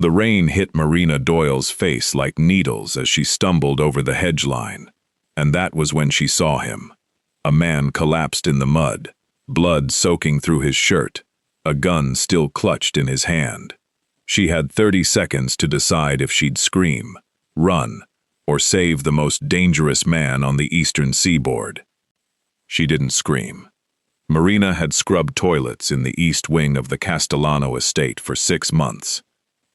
The rain hit Marina Doyle's face like needles as she stumbled over the hedge line, and that was when she saw him. A man collapsed in the mud, blood soaking through his shirt, a gun still clutched in his hand. She had 30 seconds to decide if she'd scream, run, or save the most dangerous man on the eastern seaboard. She didn't scream. Marina had scrubbed toilets in the east wing of the Castellano estate for 6 months,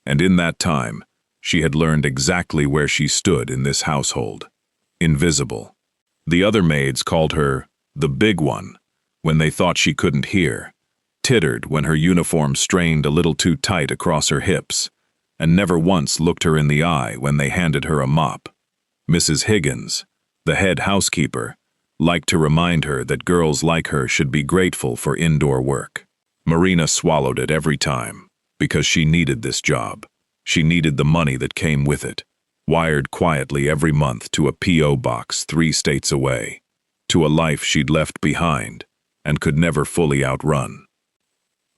and in that time, she had learned exactly where she stood in this household. Invisible. The other maids called her the big one when they thought she couldn't hear, tittered when her uniform strained a little too tight across her hips, and never once looked her in the eye when they handed her a mop. Mrs. Higgins, the head housekeeper, liked to remind her that girls like her should be grateful for indoor work. Marina swallowed it every time, because she needed this job. She needed the money that came with it, wired quietly every month to a P.O. box 3 states away, to a life she'd left behind and could never fully outrun.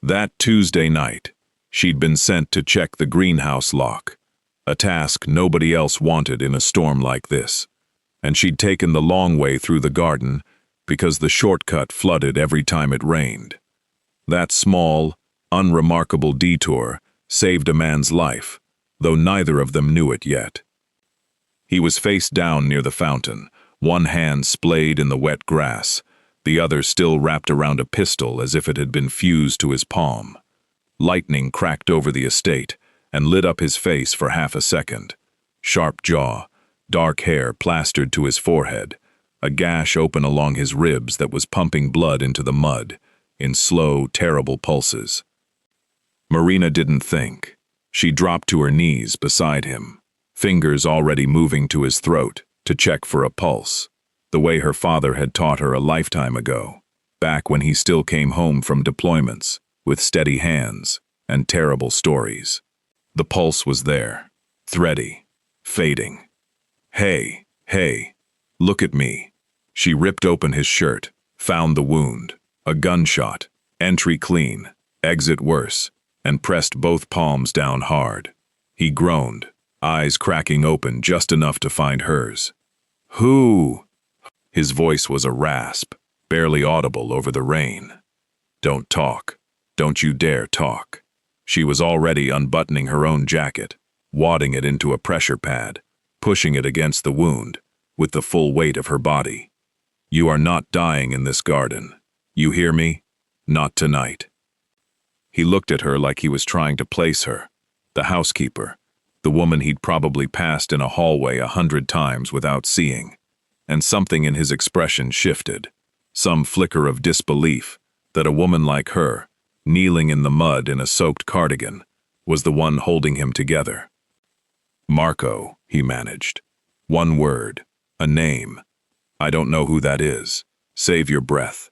That Tuesday night, she'd been sent to check the greenhouse lock, a task nobody else wanted in a storm like this, and she'd taken the long way through the garden because the shortcut flooded every time it rained. That small, unremarkable detour saved a man's life, though neither of them knew it yet. He was face down near the fountain, one hand splayed in the wet grass, the other still wrapped around a pistol as if it had been fused to his palm. Lightning cracked over the estate and lit up his face for half a second. Sharp jaw, dark hair plastered to his forehead, a gash open along his ribs that was pumping blood into the mud, in slow, terrible pulses. Marina didn't think. She dropped to her knees beside him, fingers already moving to his throat to check for a pulse, the way her father had taught her a lifetime ago, back when he still came home from deployments, with steady hands and terrible stories. The pulse was there, thready, fading. Hey, look at me. She ripped open his shirt, found the wound, a gunshot, entry clean, exit worse, and pressed both palms down hard. He groaned, eyes cracking open just enough to find hers. Who? His voice was a rasp, barely audible over the rain. Don't talk. Don't you dare talk. She was already unbuttoning her own jacket, wadding it into a pressure pad, pushing it against the wound, with the full weight of her body. You are not dying in this garden. You hear me? Not tonight. He looked at her like he was trying to place her, the housekeeper, the woman he'd probably passed in a hallway 100 times without seeing, and something in his expression shifted, some flicker of disbelief that a woman like her, kneeling in the mud in a soaked cardigan, was the one holding him together. Marco, he managed. One word, a name. I don't know who that is. Save your breath.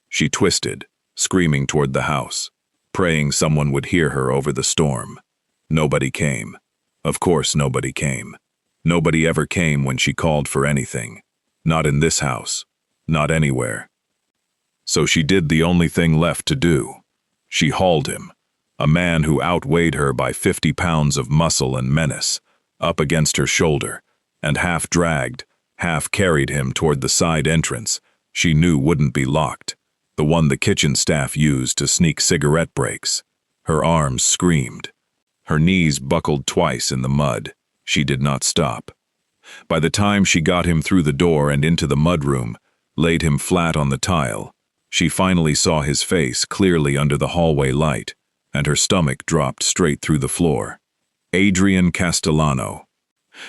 She twisted, screaming toward the house, praying someone would hear her over the storm. Nobody came. Of course nobody came. Nobody ever came when she called for anything. Not in this house. Not anywhere. So she did the only thing left to do. She hauled him, a man who outweighed her by 50 pounds of muscle and menace, up against her shoulder, and half dragged, half carried him toward the side entrance she knew wouldn't be locked, the one the kitchen staff used to sneak cigarette breaks. Her arms screamed. Her knees buckled twice in the mud. She did not stop. By the time she got him through the door and into the mudroom, laid him flat on the tile, she finally saw his face clearly under the hallway light, and her stomach dropped straight through the floor. Adrian Castellano.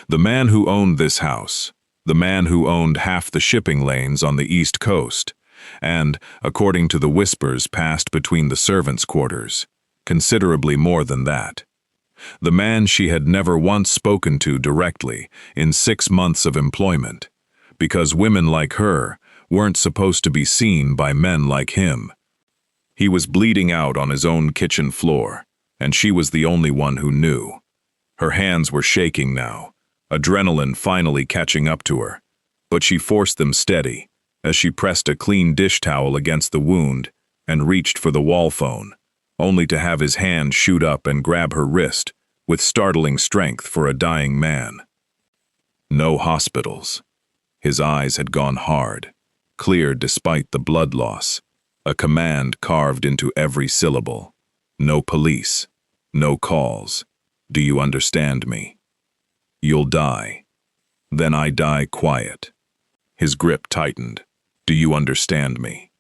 The man who owned this house, the man who owned half the shipping lanes on the East Coast, and, according to the whispers passed between the servants' quarters, considerably more than that. The man she had never once spoken to directly in 6 months of employment, because women like her weren't supposed to be seen by men like him. He was bleeding out on his own kitchen floor, and she was the only one who knew. Her hands were shaking now, adrenaline finally catching up to her, but she forced them steady as she pressed a clean dish towel against the wound and reached for the wall phone, only to have his hand shoot up and grab her wrist with startling strength for a dying man. No hospitals. His eyes had gone hard, clear despite the blood loss, a command carved into every syllable. No police. No calls. Do you understand me? You'll die. Then I die quiet. His grip tightened. Do you understand me?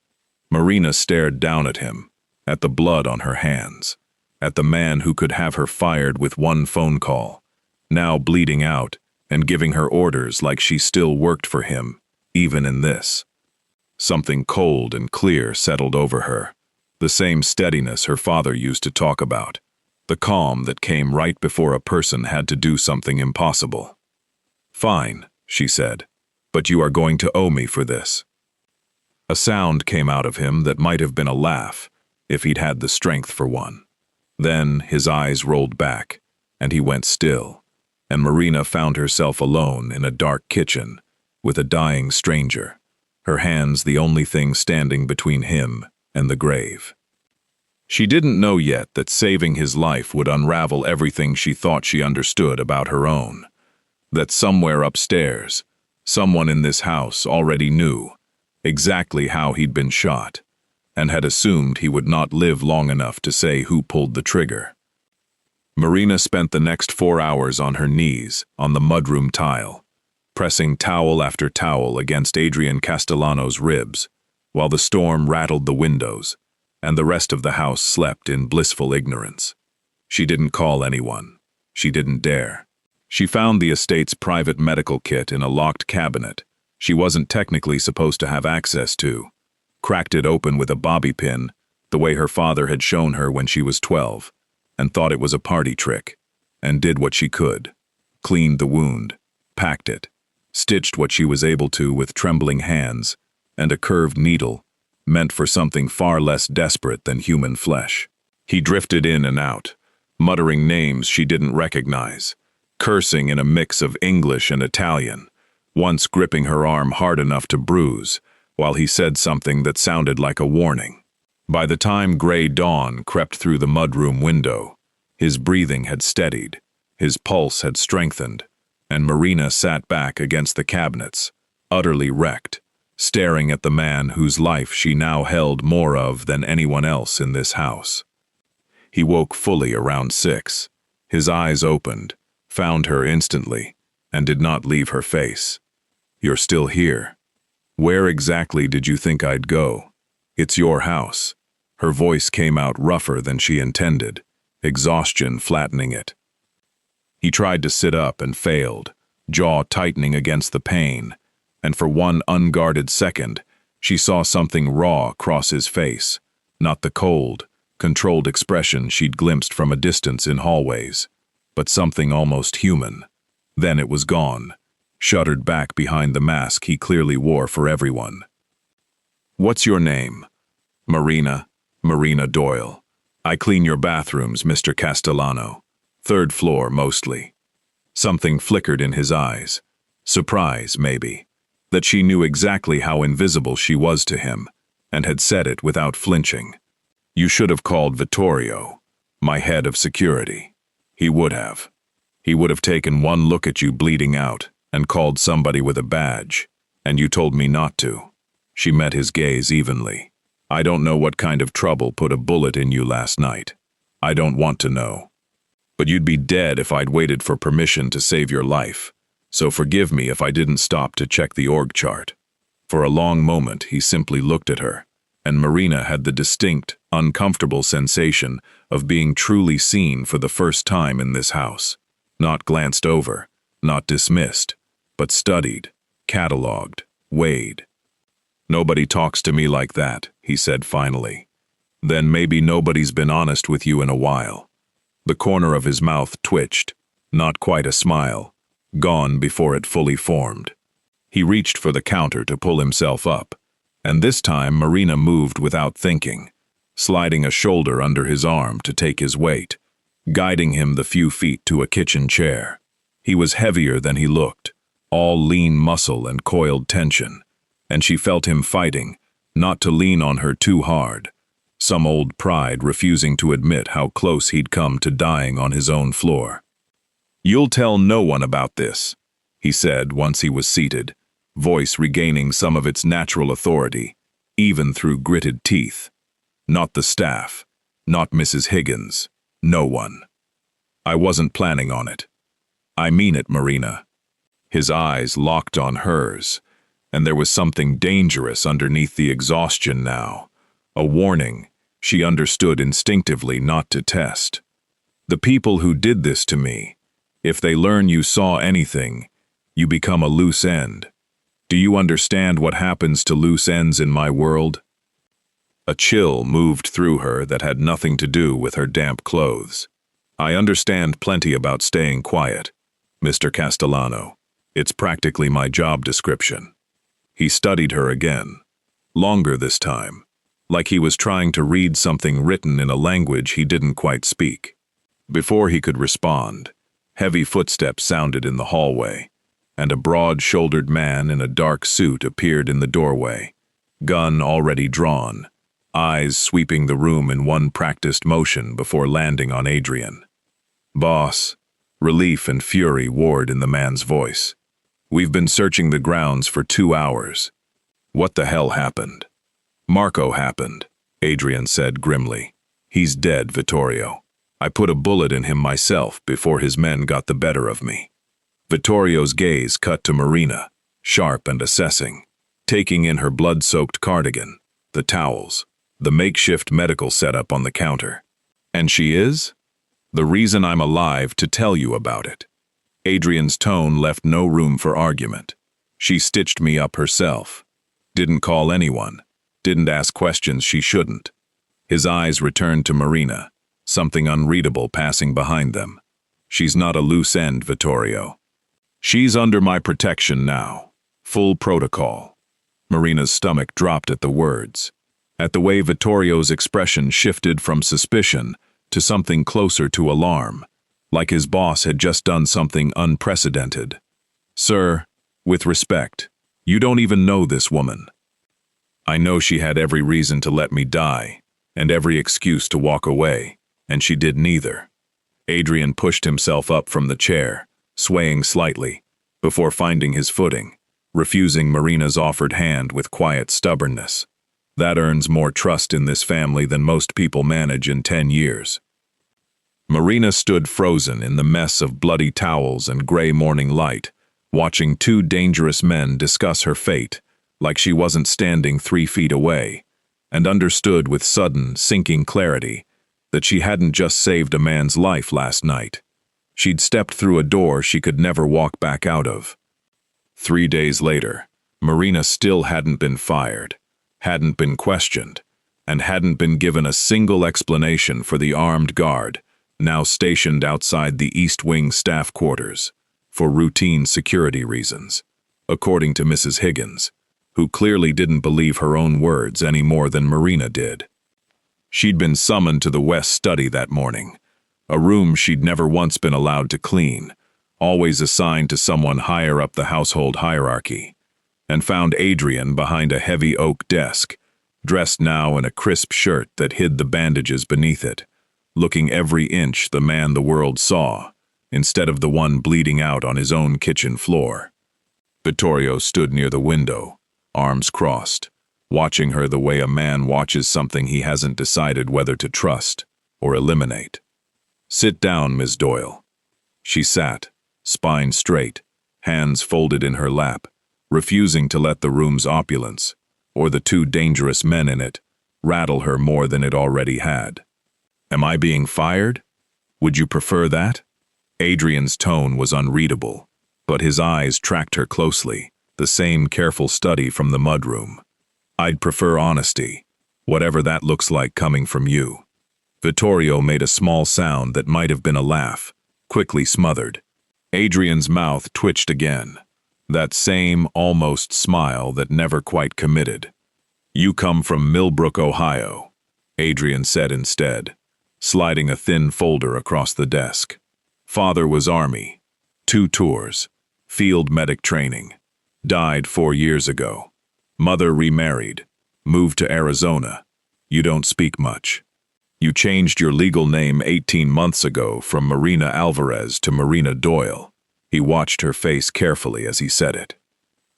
Marina stared down at him, at the blood on her hands, at the man who could have her fired with one phone call, now bleeding out and giving her orders like she still worked for him, even in this. Something cold and clear settled over her, the same steadiness her father used to talk about, the calm that came right before a person had to do something impossible. Fine, she said, but you are going to owe me for this. A sound came out of him that might have been a laugh, if he'd had the strength for one. Then his eyes rolled back, and he went still, and Marina found herself alone in a dark kitchen, with a dying stranger, her hands the only thing standing between him and the grave. She didn't know yet that saving his life would unravel everything she thought she understood about her own, that somewhere upstairs, someone in this house already knew exactly how he'd been shot, and had assumed he would not live long enough to say who pulled the trigger. Marina spent the next 4 hours on her knees on the mudroom tile, pressing towel after towel against Adrian Castellano's ribs, while the storm rattled the windows, and the rest of the house slept in blissful ignorance. She didn't call anyone. She didn't dare. She found the estate's private medical kit in a locked cabinet she wasn't technically supposed to have access to, cracked it open with a bobby pin, the way her father had shown her when she was 12, and thought it was a party trick, and did what she could, cleaned the wound, packed it, stitched what she was able to with trembling hands, and a curved needle, meant for something far less desperate than human flesh. He drifted in and out, muttering names she didn't recognize, cursing in a mix of English and Italian, once gripping her arm hard enough to bruise, while he said something that sounded like a warning. By the time gray dawn crept through the mudroom window, his breathing had steadied, his pulse had strengthened, and Marina sat back against the cabinets, utterly wrecked, staring at the man whose life she now held more of than anyone else in this house. He woke fully around 6. His eyes opened, found her instantly, and did not leave her face. You're still here. Where exactly did you think I'd go? It's your house. Her voice came out rougher than she intended, exhaustion flattening it. He tried to sit up and failed, jaw tightening against the pain, and for one unguarded second, she saw something raw cross his face, not the cold, controlled expression she'd glimpsed from a distance in hallways, but something almost human. Then it was gone, shuddered back behind the mask he clearly wore for everyone. What's your name? Marina Doyle. I clean your bathrooms, Mr. Castellano. 3rd floor, mostly. Something flickered in his eyes. Surprise, maybe. That she knew exactly how invisible she was to him, and had said it without flinching. You should have called Vittorio, my head of security. He would have. He would have taken one look at you bleeding out and called somebody with a badge, and you told me not to. She met his gaze evenly. I don't know what kind of trouble put a bullet in you last night. I don't want to know. But you'd be dead if I'd waited for permission to save your life, so forgive me if I didn't stop to check the org chart. For a long moment he simply looked at her, and Marina had the distinct, uncomfortable sensation of being truly seen for the first time in this house. Not glanced over, not dismissed, but studied, catalogued, weighed. Nobody talks to me like that, he said finally. Then maybe nobody's been honest with you in a while. The corner of his mouth twitched, not quite a smile, gone before it fully formed. He reached for the counter to pull himself up, and this time Marina moved without thinking, sliding a shoulder under his arm to take his weight, guiding him the few feet to a kitchen chair. He was heavier than he looked, all lean muscle and coiled tension, and she felt him fighting, not to lean on her too hard, some old pride refusing to admit how close he'd come to dying on his own floor. "You'll tell no one about this," he said once he was seated, voice regaining some of its natural authority, even through gritted teeth. "Not the staff, not Mrs. Higgins, no one. I wasn't planning on it. I mean it, Marina." His eyes locked on hers, and there was something dangerous underneath the exhaustion now, a warning she understood instinctively not to test. "The people who did this to me, if they learn you saw anything, you become a loose end. Do you understand what happens to loose ends in my world?" A chill moved through her that had nothing to do with her damp clothes. "I understand plenty about staying quiet, Mr. Castellano. It's practically my job description." He studied her again, longer this time, like he was trying to read something written in a language he didn't quite speak. Before he could respond, heavy footsteps sounded in the hallway, and a broad-shouldered man in a dark suit appeared in the doorway, gun already drawn, eyes sweeping the room in one practiced motion before landing on Adrian. "Boss," relief and fury warred in the man's voice. "We've been searching the grounds for 2 hours. What the hell happened?" "Marco happened," Adrian said grimly. "He's dead, Vittorio. I put a bullet in him myself before his men got the better of me." Vittorio's gaze cut to Marina, sharp and assessing, taking in her blood-soaked cardigan, the towels, the makeshift medical setup on the counter. "And she is? The reason I'm alive to tell you about it." Adrian's tone left no room for argument. "She stitched me up herself. Didn't call anyone. Didn't ask questions she shouldn't." His eyes returned to Marina, something unreadable passing behind them. "She's not a loose end, Vittorio. She's under my protection now. Full protocol." Marina's stomach dropped at the words, at the way Vittorio's expression shifted from suspicion to something closer to alarm, like his boss had just done something unprecedented. "Sir, with respect, you don't even know this woman. I know she had every reason to let me die, and every excuse to walk away, and she did neither." Adrian pushed himself up from the chair, swaying slightly, before finding his footing, refusing Marina's offered hand with quiet stubbornness. "That earns more trust in this family than most people manage in 10 years. Marina stood frozen in the mess of bloody towels and gray morning light, watching 2 dangerous men discuss her fate, like she wasn't standing 3 feet away, and understood with sudden, sinking clarity that she hadn't just saved a man's life last night. She'd stepped through a door she could never walk back out of. 3 days later, Marina still hadn't been fired, hadn't been questioned, and hadn't been given a single explanation for the armed guard, now stationed outside the East Wing staff quarters, for routine security reasons, according to Mrs. Higgins, who clearly didn't believe her own words any more than Marina did. She'd been summoned to the West Study that morning, a room she'd never once been allowed to clean, always assigned to someone higher up the household hierarchy, and found Adrian behind a heavy oak desk, dressed now in a crisp shirt that hid the bandages beneath it, looking every inch the man the world saw, instead of the one bleeding out on his own kitchen floor. Vittorio stood near the window, arms crossed, watching her the way a man watches something he hasn't decided whether to trust or eliminate. "Sit down, Miss Doyle." She sat, spine straight, hands folded in her lap, refusing to let the room's opulence, or the 2 dangerous men in it, rattle her more than it already had. "Am I being fired? Would you prefer that?" Adrian's tone was unreadable, but his eyes tracked her closely, the same careful study from the mudroom. "I'd prefer honesty, whatever that looks like coming from you." Vittorio made a small sound that might have been a laugh, quickly smothered. Adrian's mouth twitched again, that same almost smile that never quite committed. "You come from Millbrook, Ohio," Adrian said instead, sliding a thin folder across the desk. "Father was Army, 2 tours, field medic training, died 4 years ago. Mother remarried, moved to Arizona. You don't speak much." You changed your legal name 18 months ago from Marina Alvarez to Marina Doyle. He watched her face carefully as he said it.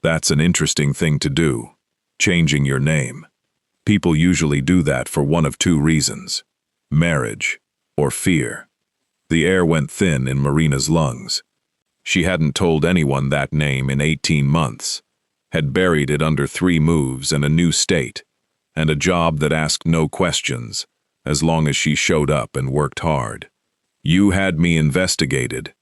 That's an interesting thing to do, changing your name. People usually do that for one of two reasons: marriage or fear. The air went thin in Marina's lungs. She hadn't told anyone that name in 18 months, had buried it under 3 moves and a new state, and a job that asked no questions, as long as she showed up and worked hard. You had me investigated.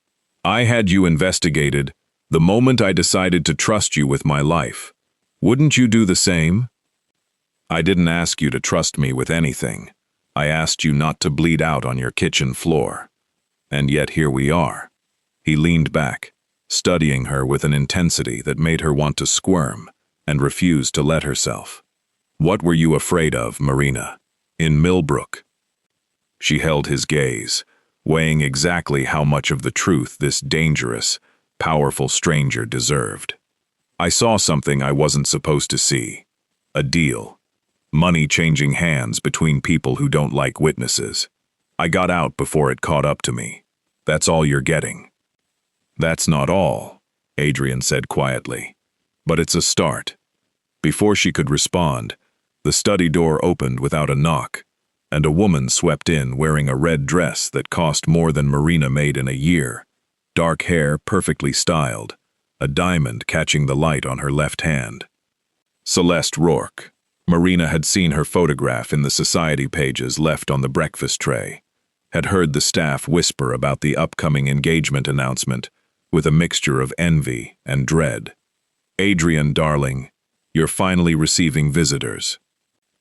I had you investigated the moment I decided to trust you with my life. Wouldn't you do the same? I didn't ask you to trust me with anything. I asked you not to bleed out on your kitchen floor. And yet here we are. He leaned back, studying her with an intensity that made her want to squirm and refuse to let herself. What were you afraid of, Marina? In Millbrook? She held his gaze, weighing exactly how much of the truth this dangerous, powerful stranger deserved. I saw something I wasn't supposed to see. A deal. Money changing hands between people who don't like witnesses. I got out before it caught up to me. That's all you're getting. That's not all, Adrian said quietly. But it's a start. Before she could respond, the study door opened without a knock, and a woman swept in wearing a red dress that cost more than Marina made in a year. Dark hair perfectly styled, a diamond catching the light on her left hand. Celeste Rourke. Marina had seen her photograph in the society pages left on the breakfast tray, had heard the staff whisper about the upcoming engagement announcement with a mixture of envy and dread. Adrian, darling, you're finally receiving visitors.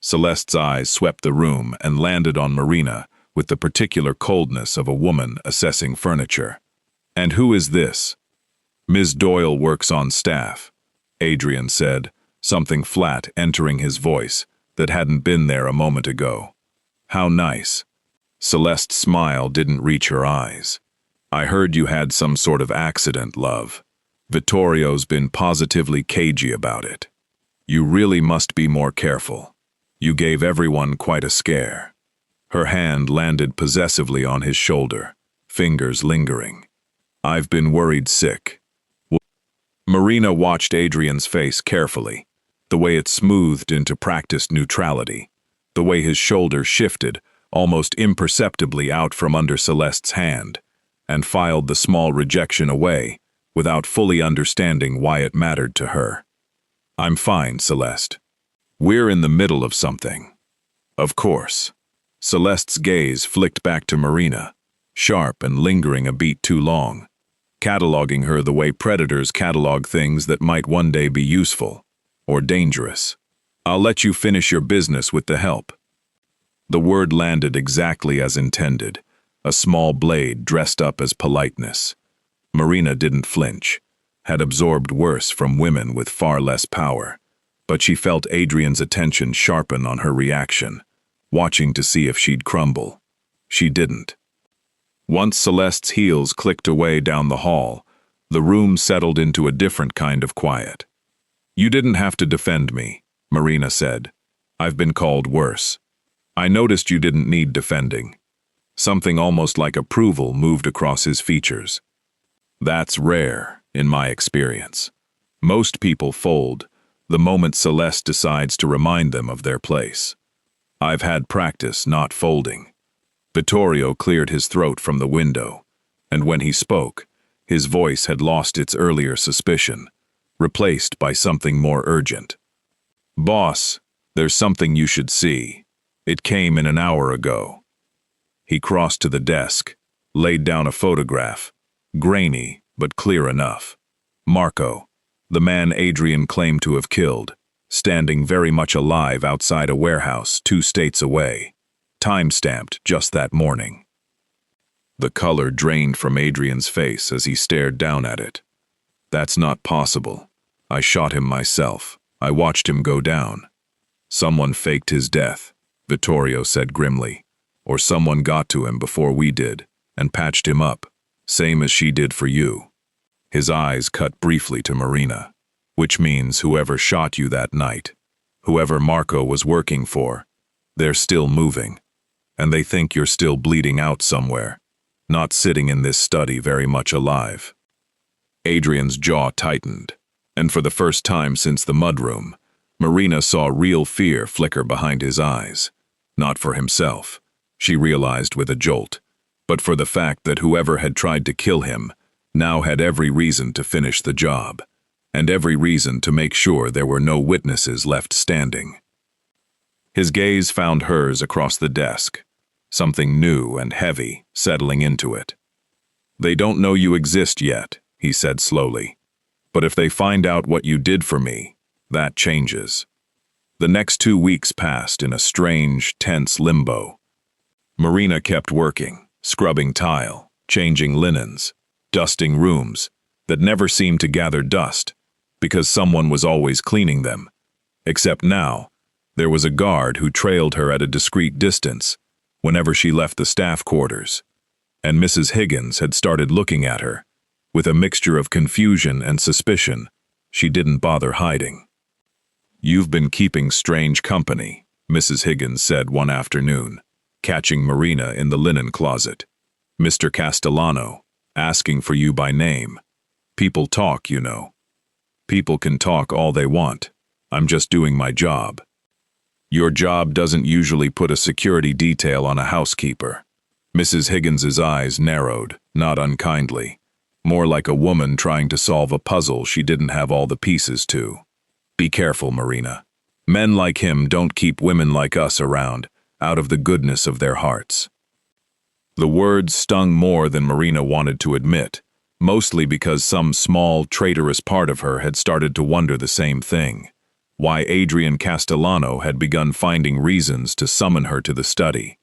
Celeste's eyes swept the room and landed on Marina with the particular coldness of a woman assessing furniture. And who is this? Ms. Doyle works on staff, Adrian said, something flat entering his voice that hadn't been there a moment ago. How nice. Celeste's smile didn't reach her eyes. I heard you had some sort of accident, love. Vittorio's been positively cagey about it. You really must be more careful. You gave everyone quite a scare. Her hand landed possessively on his shoulder, fingers lingering. I've been worried sick. Marina watched Adrian's face carefully, the way it smoothed into practiced neutrality, the way his shoulder shifted almost imperceptibly out from under Celeste's hand, and filed the small rejection away without fully understanding why it mattered to her. I'm fine, Celeste. We're in the middle of something. Of course. Celeste's gaze flicked back to Marina, sharp and lingering a beat too long, cataloging her the way predators catalog things that might one day be useful or dangerous. I'll let you finish your business with the help. The word landed exactly as intended, a small blade dressed up as politeness. Marina didn't flinch, had absorbed worse from women with far less power, but she felt Adrian's attention sharpen on her reaction, watching to see if she'd crumble. She didn't. Once Celeste's heels clicked away down the hall, the room settled into a different kind of quiet. You didn't have to defend me, Marina said. I've been called worse. I noticed you didn't need defending. Something almost like approval moved across his features. That's rare, in my experience. Most people fold the moment Celeste decides to remind them of their place. I've had practice not folding. Vittorio cleared his throat from the window, and when he spoke, his voice had lost its earlier suspicion, replaced by something more urgent. Boss, there's something you should see. It came in an hour ago. He crossed to the desk, laid down a photograph, grainy but clear enough. Marco, the man Adrian claimed to have killed, standing very much alive outside a warehouse 2 states away, time-stamped just that morning. The color drained from Adrian's face as he stared down at it. That's not possible. I shot him myself. I watched him go down. Someone faked his death, Vittorio said grimly. Or someone got to him before we did, and patched him up, same as she did for you. His eyes cut briefly to Marina, which means whoever shot you that night, whoever Marco was working for, they're still moving. and they think you're still bleeding out somewhere, not sitting in this study very much alive." Adrian's jaw tightened, and for the first time since the mudroom, Marina saw real fear flicker behind his eyes. Not for himself, she realized with a jolt, but for the fact that whoever had tried to kill him now had every reason to finish the job, and every reason to make sure there were no witnesses left standing. His gaze found hers across the desk, something new and heavy settling into it. "They don't know you exist yet," he said slowly. "But if they find out what you did for me, that changes." The next 2 weeks passed in a strange, tense limbo. Marina kept working, scrubbing tile, changing linens, dusting rooms that never seemed to gather dust because someone was always cleaning them. Except now, there was a guard who trailed her at a discreet distance whenever she left the staff quarters, and Mrs. Higgins had started looking at her with a mixture of confusion and suspicion she didn't bother hiding. "You've been keeping strange company," Mrs. Higgins said one afternoon, catching Marina in the linen closet. "Mr. Castellano, asking for you by name. People talk, you know. People can talk all they want. I'm just doing my job." "Your job doesn't usually put a security detail on a housekeeper." Mrs. Higgins's eyes narrowed, not unkindly, more like a woman trying to solve a puzzle she didn't have all the pieces to. "Be careful, Marina. Men like him don't keep women like us around out of the goodness of their hearts." The words stung more than Marina wanted to admit, mostly because some small, traitorous part of her had started to wonder the same thing. Why Adrian Castellano had begun finding reasons to summon her to the study,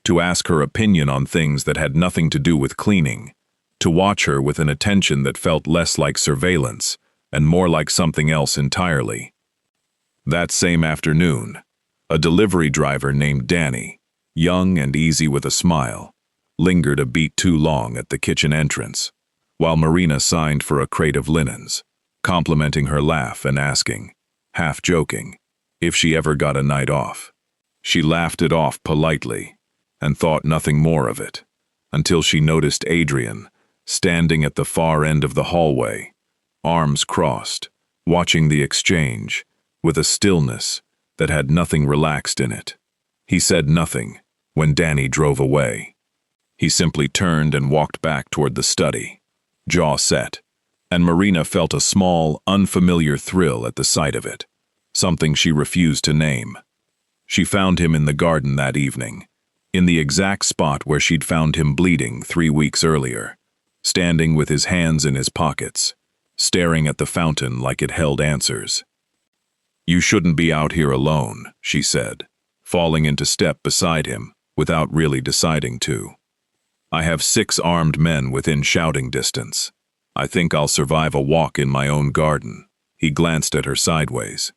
to ask her opinion on things that had nothing to do with cleaning, to watch her with an attention that felt less like surveillance and more like something else entirely. That same afternoon, a delivery driver named Danny, young and easy with a smile, lingered a beat too long at the kitchen entrance, while Marina signed for a crate of linens, complimenting her laugh and asking, half joking, if she ever got a night off. She laughed it off politely and thought nothing more of it, until she noticed Adrian standing at the far end of the hallway, arms crossed, watching the exchange, with a stillness that had nothing relaxed in it. He said nothing when Danny drove away. He simply turned and walked back toward the study, jaw set, and Marina felt a small, unfamiliar thrill at the sight of it, something she refused to name. She found him in the garden that evening, in the exact spot where she'd found him bleeding 3 weeks earlier, standing with his hands in his pockets, staring at the fountain like it held answers. "You shouldn't be out here alone," she said, falling into step beside him without really deciding to. "I have 6 armed men within shouting distance. I think I'll survive a walk in my own garden." He glanced at her sideways.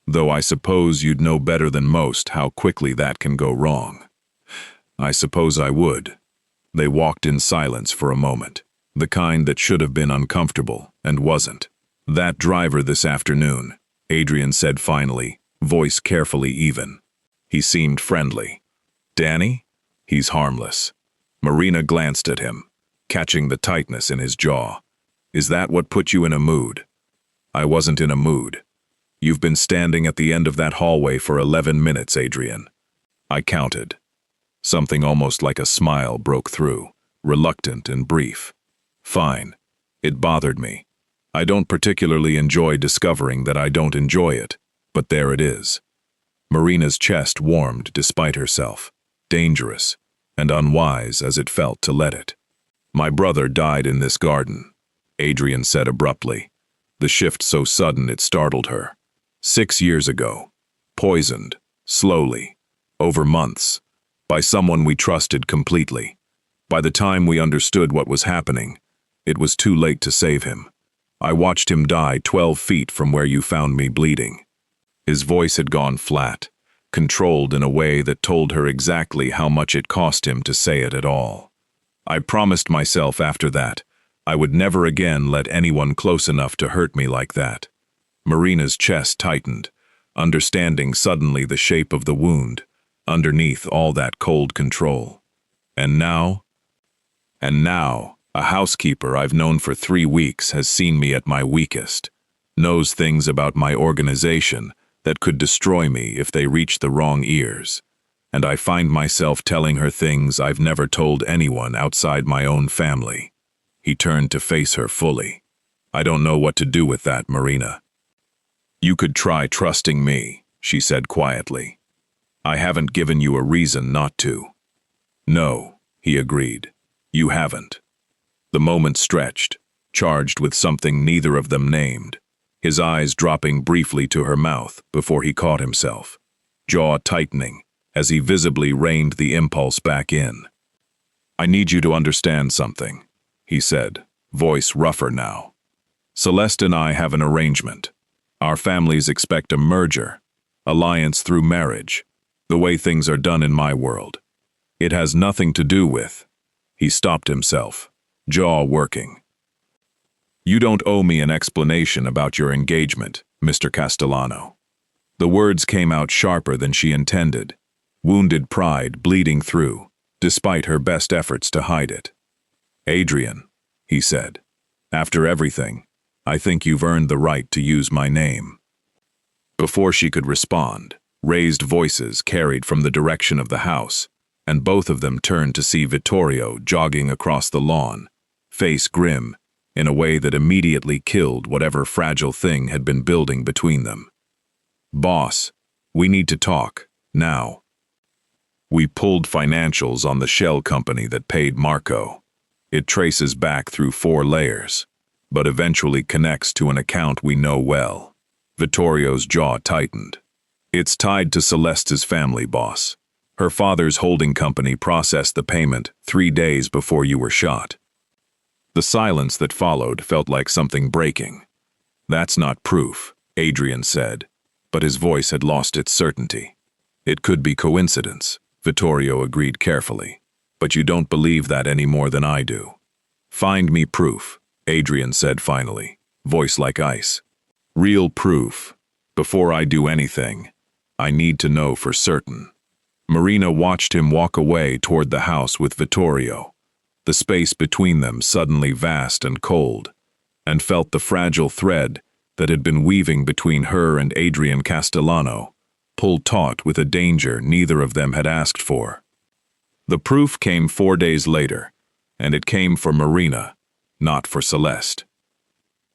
"Though I suppose you'd know better than most how quickly that can go wrong." "I suppose I would." They walked in silence for a moment, the kind that should have been uncomfortable and wasn't. "That driver this afternoon," Adrian said finally, voice carefully even. He seemed friendly. "Danny? He's harmless." Marina glanced at him, catching the tightness in his jaw. "Is that what put you in a mood?" "I wasn't in a mood. You've been standing at the end of that hallway for 11 minutes, Adrian." I counted. Something almost like a smile broke through, reluctant and brief. "Fine. It bothered me. I don't particularly enjoy discovering that I don't enjoy it, but there it is." Marina's chest warmed despite herself, dangerous and unwise as it felt to let it. "My brother died in this garden," Adrian said abruptly, the shift so sudden it startled her. 6 years ago. Poisoned, slowly, over months, by someone we trusted completely. By the time we understood what was happening, it was too late to save him. I watched him die 12 feet from where you found me bleeding." His voice had gone flat, controlled in a way that told her exactly how much it cost him to say it at all. "I promised myself after that I would never again let anyone close enough to hurt me like that." Marina's chest tightened, understanding suddenly the shape of the wound, underneath all that cold control. And now, a housekeeper I've known for 3 weeks has seen me at my weakest, knows things about my organization that could destroy me if they reach the wrong ears, and I find myself telling her things I've never told anyone outside my own family. He turned to face her fully. I don't know what to do with that, Marina. You could try trusting me, she said quietly. I haven't given you a reason not to. No, he agreed. You haven't. The moment stretched, charged with something neither of them named, his eyes dropping briefly to her mouth before he caught himself, jaw tightening as he visibly reined the impulse back in. I need you to understand something, he said, voice rougher now. Celeste and I have an arrangement. Our families expect a merger, alliance through marriage, the way things are done in my world. It has nothing to do with... He stopped himself, jaw working. You don't owe me an explanation about your engagement, Mr. Castellano. The words came out sharper than she intended, wounded pride bleeding through, despite her best efforts to hide it. Adrian, he said, after everything, I think you've earned the right to use my name. Before she could respond, raised voices carried from the direction of the house, and both of them turned to see Vittorio jogging across the lawn, face grim, in a way that immediately killed whatever fragile thing had been building between them. Boss, we need to talk, now. We pulled financials on the shell company that paid Marco. It traces back through 4 layers, but eventually connects to an account we know well. Vittorio's jaw tightened. It's tied to Celeste's family, boss. Her father's holding company processed the payment 3 days before you were shot. The silence that followed felt like something breaking. That's not proof, Adrian said, but his voice had lost its certainty. It could be coincidence, Vittorio agreed carefully, but you don't believe that any more than I do. Find me proof, Adrian said finally, voice like ice. Real proof. Before I do anything, I need to know for certain. Marina watched him walk away toward the house with Vittorio, the space between them suddenly vast and cold, and felt the fragile thread that had been weaving between her and Adrian Castellano, pulled taut with a danger neither of them had asked for. The proof came 4 days later, and it came for Marina, not for Celeste.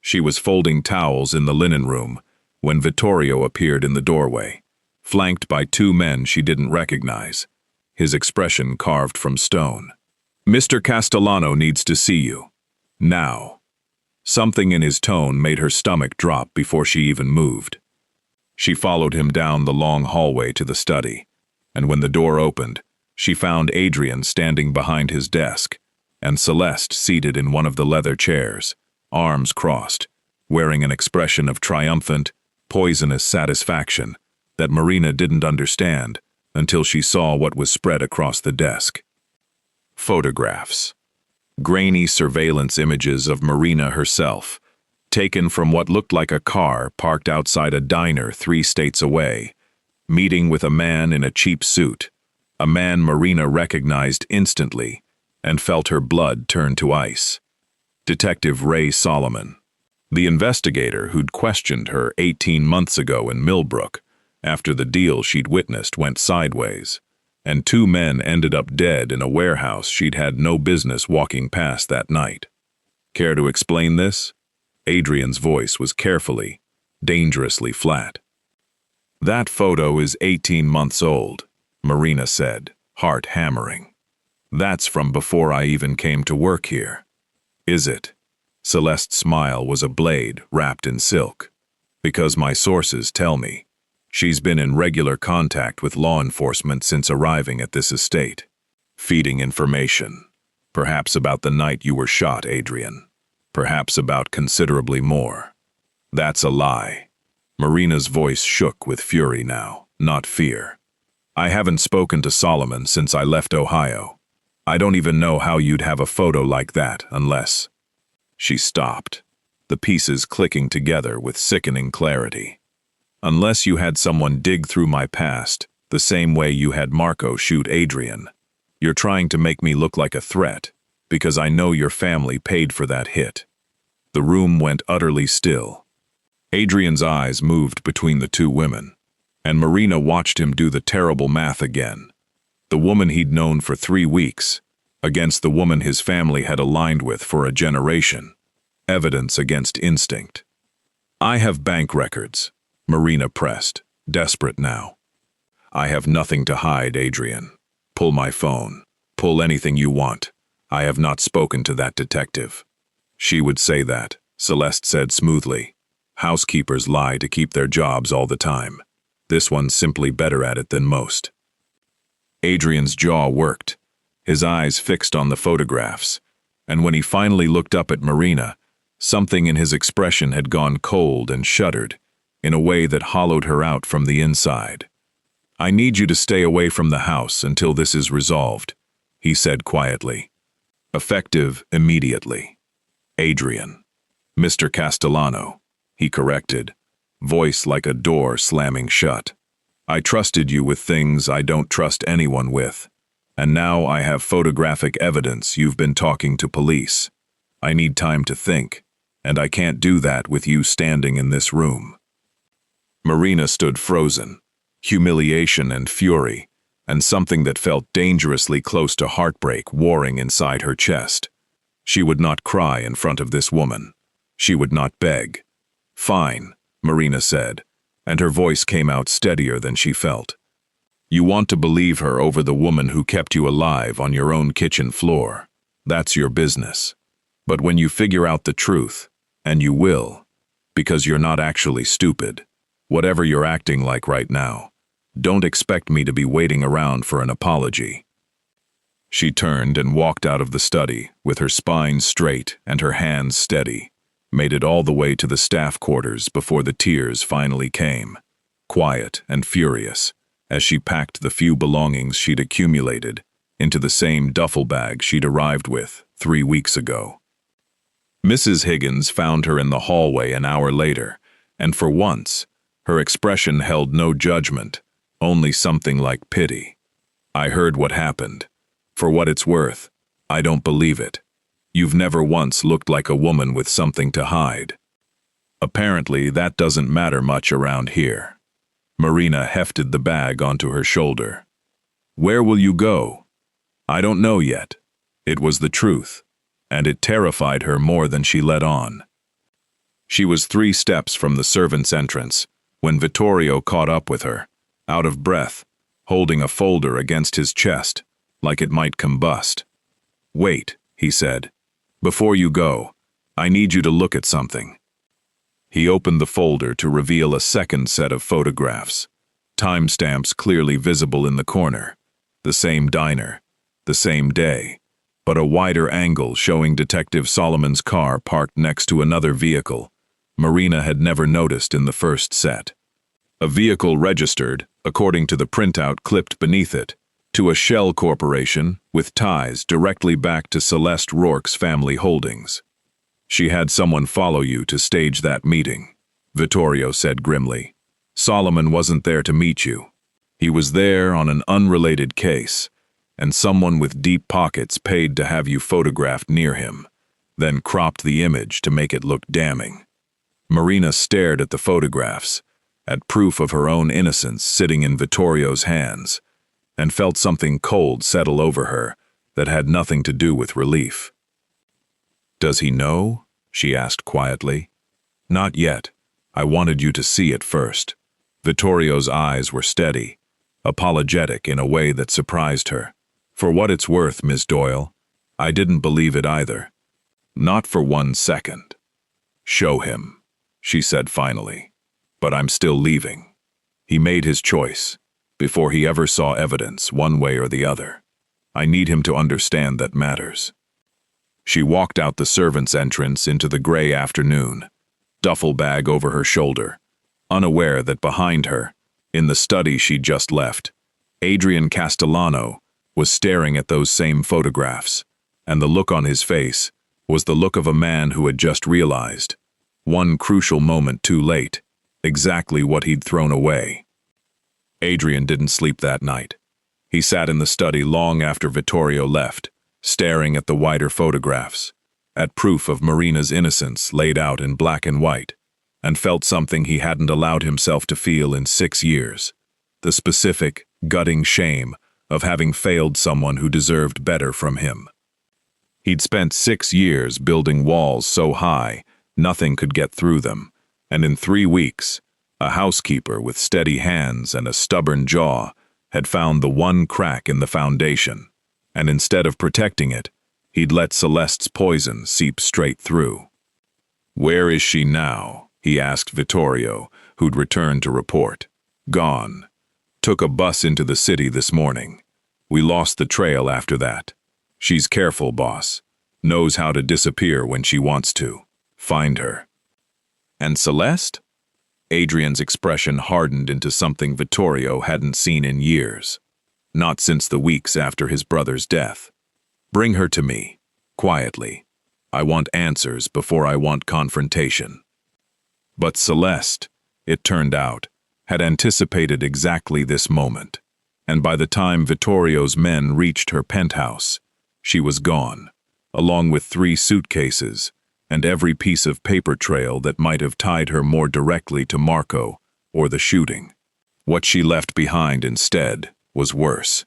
She was folding towels in the linen room when Vittorio appeared in the doorway, flanked by 2 men she didn't recognize, his expression carved from stone. Mr. Castellano needs to see you. Now. Something in his tone made her stomach drop before she even moved. She followed him down the long hallway to the study, and when the door opened, she found Adrian standing behind his desk, and Celeste seated in one of the leather chairs, arms crossed, wearing an expression of triumphant, poisonous satisfaction that Marina didn't understand until she saw what was spread across the desk. Photographs. Grainy surveillance images of Marina herself, taken from what looked like a car parked outside a diner 3 states away, meeting with a man in a cheap suit, a man Marina recognized instantly and felt her blood turn to ice. Detective Ray Solomon, the investigator who'd questioned her 18 months ago in Millbrook, after the deal she'd witnessed went sideways, and 2 men ended up dead in a warehouse she'd had no business walking past that night. Care to explain this? Adrian's voice was carefully, dangerously flat. That photo is 18 months old, Marina said, heart hammering. That's from before I even came to work here. Is it? Celeste's smile was a blade wrapped in silk. Because my sources tell me. She's been in regular contact with law enforcement since arriving at this estate, feeding information, perhaps about the night you were shot, Adrian, perhaps about considerably more. That's a lie. Marina's voice shook with fury now, not fear. I haven't spoken to Solomon since I left Ohio. I don't even know how you'd have a photo like that unless... She stopped, the pieces clicking together with sickening clarity. Unless you had someone dig through my past, the the same way you had Marco shoot Adrian. You're trying to make me look like a threat, because I know your family paid for that hit." The room went utterly still. Adrian's eyes moved between the two women, and Marina watched him do the terrible math again. The woman he'd known for 3 weeks, against the woman his family had aligned with for a generation. Evidence against instinct. "I have bank records," Marina pressed, desperate now. "I have nothing to hide, Adrian. Pull my phone. Pull anything you want. I have not spoken to that detective." "She would say that," Celeste said smoothly. "Housekeepers lie to keep their jobs all the time. This one's simply better at it than most." Adrian's jaw worked, his eyes fixed on the photographs, and when he finally looked up at Marina, something in his expression had gone cold and shuddered, in a way that hollowed her out from the inside. "I need you to stay away from the house until this is resolved," he said quietly. "Effective immediately. Adrian." "Mr. Castellano," he corrected, voice like a door slamming shut. "I trusted you with things I don't trust anyone with, and now I have photographic evidence you've been talking to police. I need time to think, and I can't do that with you standing in this room." Marina stood frozen, humiliation and fury, and something that felt dangerously close to heartbreak warring inside her chest. She would not cry in front of this woman. She would not beg. "Fine," Marina said, and her voice came out steadier than she felt. "You want to believe her over the woman who kept you alive on your own kitchen floor. That's your business. But when you figure out the truth, and you will, because you're not actually stupid, whatever you're acting like right now, don't expect me to be waiting around for an apology." She turned and walked out of the study, with her spine straight and her hands steady, made it all the way to the staff quarters before the tears finally came, quiet and furious, as she packed the few belongings she'd accumulated into the same duffel bag she'd arrived with 3 weeks ago. Mrs. Higgins found her in the hallway an hour later, and for once, her expression held no judgment, only something like pity. "I heard what happened. For what it's worth, I don't believe it. You've never once looked like a woman with something to hide." "Apparently, that doesn't matter much around here." Marina hefted the bag onto her shoulder. "Where will you go?" "I don't know yet." It was the truth, and it terrified her more than she let on. She was 3 steps from the servants' entrance when Vittorio caught up with her, out of breath, holding a folder against his chest, like it might combust. "Wait," he said. "Before you go, I need you to look at something." He opened the folder to reveal a second set of photographs, timestamps clearly visible in the corner, the same diner, the same day, but a wider angle showing Detective Solomon's car parked next to another vehicle Marina had never noticed in the first set. A vehicle registered, according to the printout clipped beneath it, to a shell corporation with ties directly back to Celeste Rourke's family holdings. "She had someone follow you to stage that meeting," Vittorio said grimly. "Solomon wasn't there to meet you. He was there on an unrelated case, and someone with deep pockets paid to have you photographed near him, then cropped the image to make it look damning." Marina stared at the photographs, at proof of her own innocence sitting in Vittorio's hands, and felt something cold settle over her that had nothing to do with relief. "Does he know?" she asked quietly. "Not yet. I wanted you to see it first." Vittorio's eyes were steady, apologetic in a way that surprised her. "For what it's worth, Miss Doyle, I didn't believe it either. Not for 1 second. Show him," she said finally. "But I'm still leaving." He made his choice, before he ever saw evidence, one way or the other. I need him to understand that matters. She walked out the servants' entrance into the gray afternoon, duffel bag over her shoulder, unaware that behind her, in the study she'd just left, Adrian Castellano was staring at those same photographs, and the look on his face was the look of a man who had just realized, one crucial moment too late, exactly what he'd thrown away. Adrian didn't sleep that night. He sat in the study long after Vittorio left, staring at the wider photographs, at proof of Marina's innocence laid out in black and white, and felt something he hadn't allowed himself to feel in 6 years: the specific, gutting shame of having failed someone who deserved better from him. He'd spent 6 years building walls so high nothing could get through them, and in 3 weeks, a housekeeper with steady hands and a stubborn jaw had found the one crack in the foundation, and instead of protecting it, he'd let Celeste's poison seep straight through. "Where is she now?" he asked Vittorio, who'd returned to report. "Gone. Took a bus into the city this morning. We lost the trail after that. She's careful, boss. Knows how to disappear when she wants to. Find her." "And Celeste?" Adrian's expression hardened into something Vittorio hadn't seen in years. Not since the weeks after his brother's death. "Bring her to me, quietly. I want answers before I want confrontation." But Celeste, it turned out, had anticipated exactly this moment, and by the time Vittorio's men reached her penthouse, she was gone, along with 3 suitcases and every piece of paper trail that might have tied her more directly to Marco or the shooting. What she left behind instead was worse: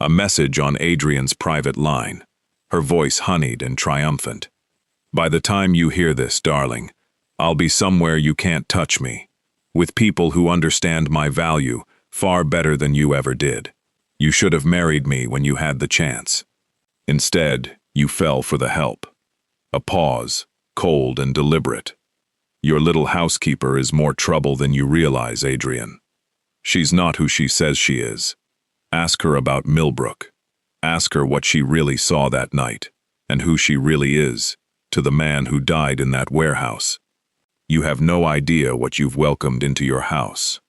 a message on Adrian's private line, her voice honeyed and triumphant. "By the time you hear this, darling, I'll be somewhere you can't touch me, with people who understand my value far better than you ever did. You should have married me when you had the chance. Instead, you fell for the help." A pause, cold and deliberate. "Your little housekeeper is more trouble than you realize, Adrian. She's not who she says she is. Ask her about Millbrook. Ask her what she really saw that night, and who she really is, to the man who died in that warehouse. You have no idea what you've welcomed into your house."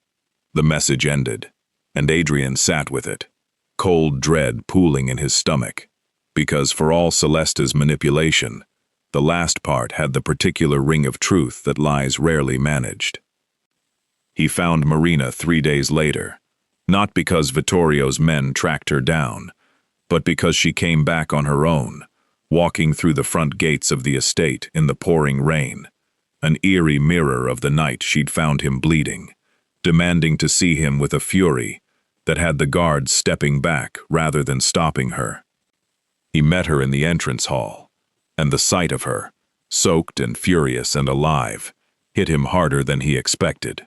The message ended, and Adrian sat with it, cold dread pooling in his stomach, because for all Celeste's manipulation, the last part had the particular ring of truth that lies rarely managed. He found Marina 3 days later, not because Vittorio's men tracked her down, but because she came back on her own, walking through the front gates of the estate in the pouring rain, an eerie mirror of the night she'd found him bleeding, demanding to see him with a fury that had the guards stepping back rather than stopping her. He met her in the entrance hall, and the sight of her, soaked and furious and alive, hit him harder than he expected.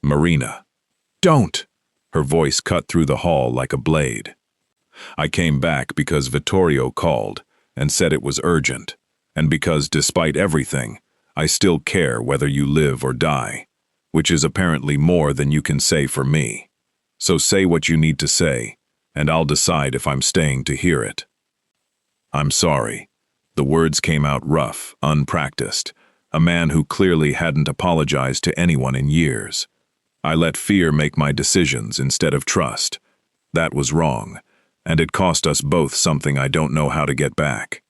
"Marina." "Don't!" Her voice cut through the hall like a blade. "I came back because Vittorio called and said it was urgent, and because, despite everything, I still care whether you live or die, which is apparently more than you can say for me. So say what you need to say, and I'll decide if I'm staying to hear it." "I'm sorry." The words came out rough, unpracticed, a man who clearly hadn't apologized to anyone in years. "I let fear make my decisions instead of trust. That was wrong, and it cost us both something I don't know how to get back."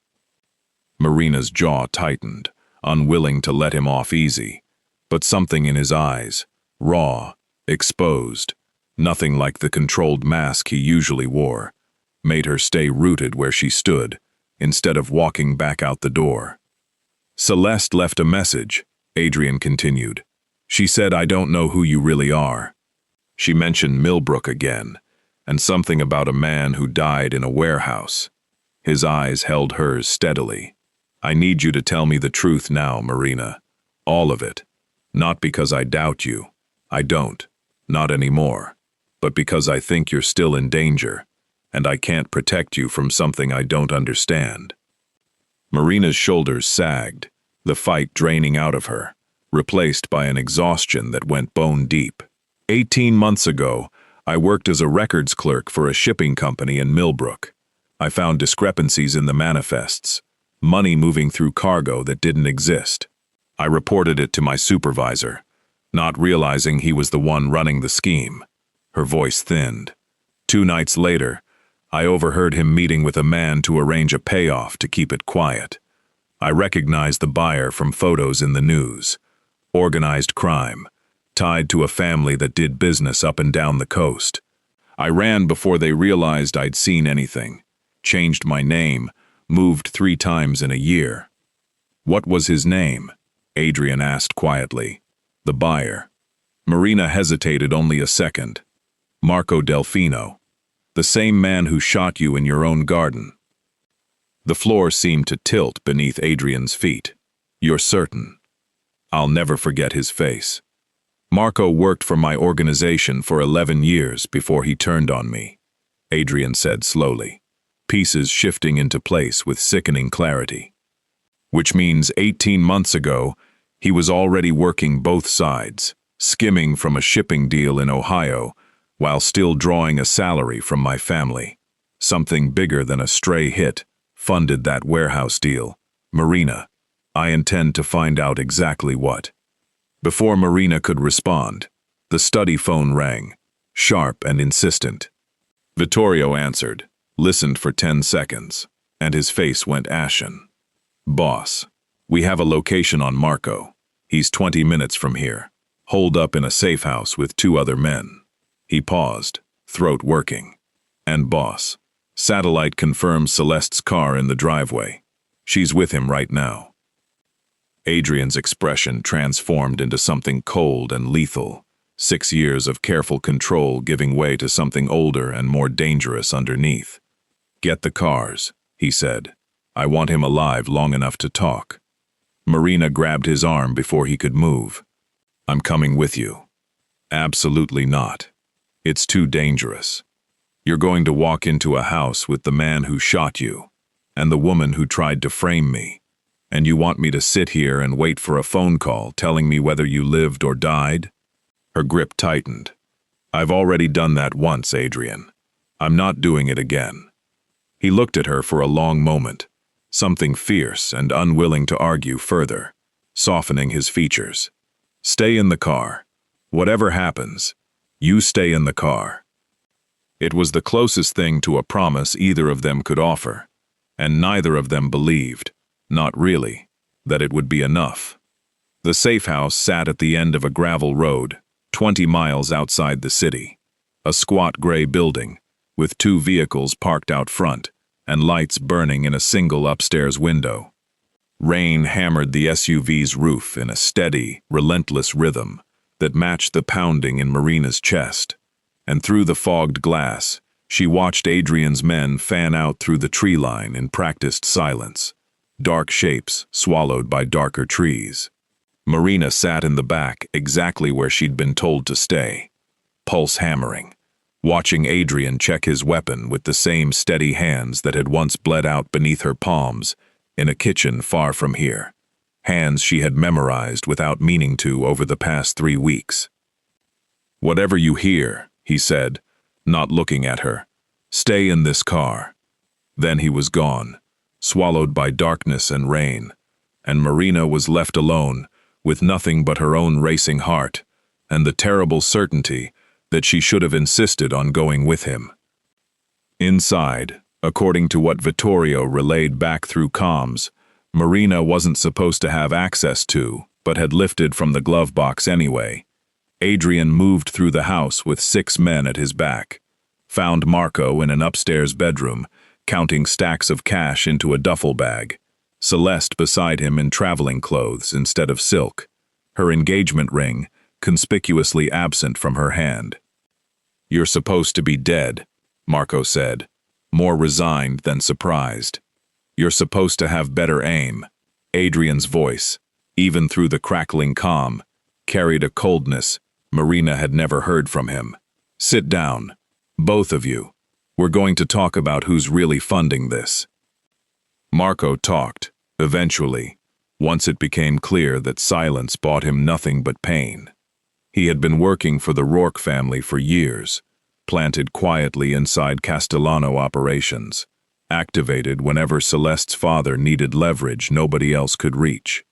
Marina's jaw tightened, unwilling to let him off easy, but something in his eyes, raw, exposed, nothing like the controlled mask he usually wore, made her stay rooted where she stood, instead of walking back out the door. "Celeste left a message," Adrian continued. "She said, 'I don't know who you really are.' She mentioned Millbrook again, and something about a man who died in a warehouse." His eyes held hers steadily. "I need you to tell me the truth now, Marina. All of it. Not because I doubt you. I don't. Not anymore. But because I think you're still in danger, and I can't protect you from something I don't understand." Marina's shoulders sagged, the fight draining out of her, replaced by an exhaustion that went bone deep. 18 months ago, I worked as a records clerk for a shipping company in Millbrook. I found discrepancies in the manifests, money moving through cargo that didn't exist. I reported it to my supervisor, not realizing he was the one running the scheme. Her voice thinned. 2 nights later, I overheard him meeting with a man to arrange a payoff to keep it quiet. I recognized the buyer from photos in the news. Organized crime. tied to a family that did business up and down the coast. I ran before they realized I'd seen anything, changed my name, moved 3 times in a year. What was his name? Adrian asked quietly. The buyer. Marina hesitated only a second. Marco Delfino. The same man who shot you in your own garden. The floor seemed to tilt beneath Adrian's feet. You're certain? I'll never forget his face. Marco worked for my organization for 11 years before he turned on me, Adrian said slowly, pieces shifting into place with sickening clarity. Which means 18 months ago, he was already working both sides, skimming from a shipping deal in Ohio, while still drawing a salary from my family. Something bigger than a stray hit funded that warehouse deal. Marina, I intend to find out exactly what. Before Marina could respond, the study phone rang, sharp and insistent. Vittorio answered, listened for 10 seconds, and his face went ashen. Boss, we have a location on Marco. He's 20 minutes from here, holed up in a safe house with 2 other men. He paused, throat working. And boss, satellite confirms Celeste's car in the driveway. She's with him right now. Adrian's expression transformed into something cold and lethal, 6 years of careful control giving way to something older and more dangerous underneath. Get the cars, he said. I want him alive long enough to talk. Marina grabbed his arm before he could move. I'm coming with you. Absolutely not. It's too dangerous. You're going to walk into a house with the man who shot you, and the woman who tried to frame me. And you want me to sit here and wait for a phone call telling me whether you lived or died? Her grip tightened. I've already done that once, Adrian. I'm not doing it again. He looked at her for a long moment, something fierce and unwilling to argue further, softening his features. Stay in the car. Whatever happens, you stay in the car. It was the closest thing to a promise either of them could offer, and neither of them believed, not really, that it would be enough. The safe house sat at the end of a gravel road, 20 miles outside the city. A squat gray building, with 2 vehicles parked out front, and lights burning in a single upstairs window. Rain hammered the SUV's roof in a steady, relentless rhythm that matched the pounding in Marina's chest. And through the fogged glass, she watched Adrian's men fan out through the tree line in practiced silence. Dark shapes swallowed by darker trees. Marina sat in the back exactly where she'd been told to stay, pulse hammering, watching Adrian check his weapon with the same steady hands that had once bled out beneath her palms in a kitchen far from here, hands she had memorized without meaning to over the past 3 weeks. Whatever you hear, he said, not looking at her, stay in this car. Then he was gone, swallowed by darkness and rain, and Marina was left alone, with nothing but her own racing heart, and the terrible certainty that she should have insisted on going with him. Inside, according to what Vittorio relayed back through comms, Marina wasn't supposed to have access to, but had lifted from the glove box anyway. Adrian moved through the house with 6 men at his back, found Marco in an upstairs bedroom, counting stacks of cash into a duffel bag, Celeste beside him in traveling clothes instead of silk, her engagement ring conspicuously absent from her hand. You're supposed to be dead, Marco said, more resigned than surprised. You're supposed to have better aim. Adrian's voice, even through the crackling calm, carried a coldness Marina had never heard from him. Sit down, both of you. We're going to talk about who's really funding this. Marco talked, eventually, once it became clear that silence bought him nothing but pain. He had been working for the Rourke family for years, planted quietly inside Castellano operations, activated whenever Celeste's father needed leverage nobody else could reach.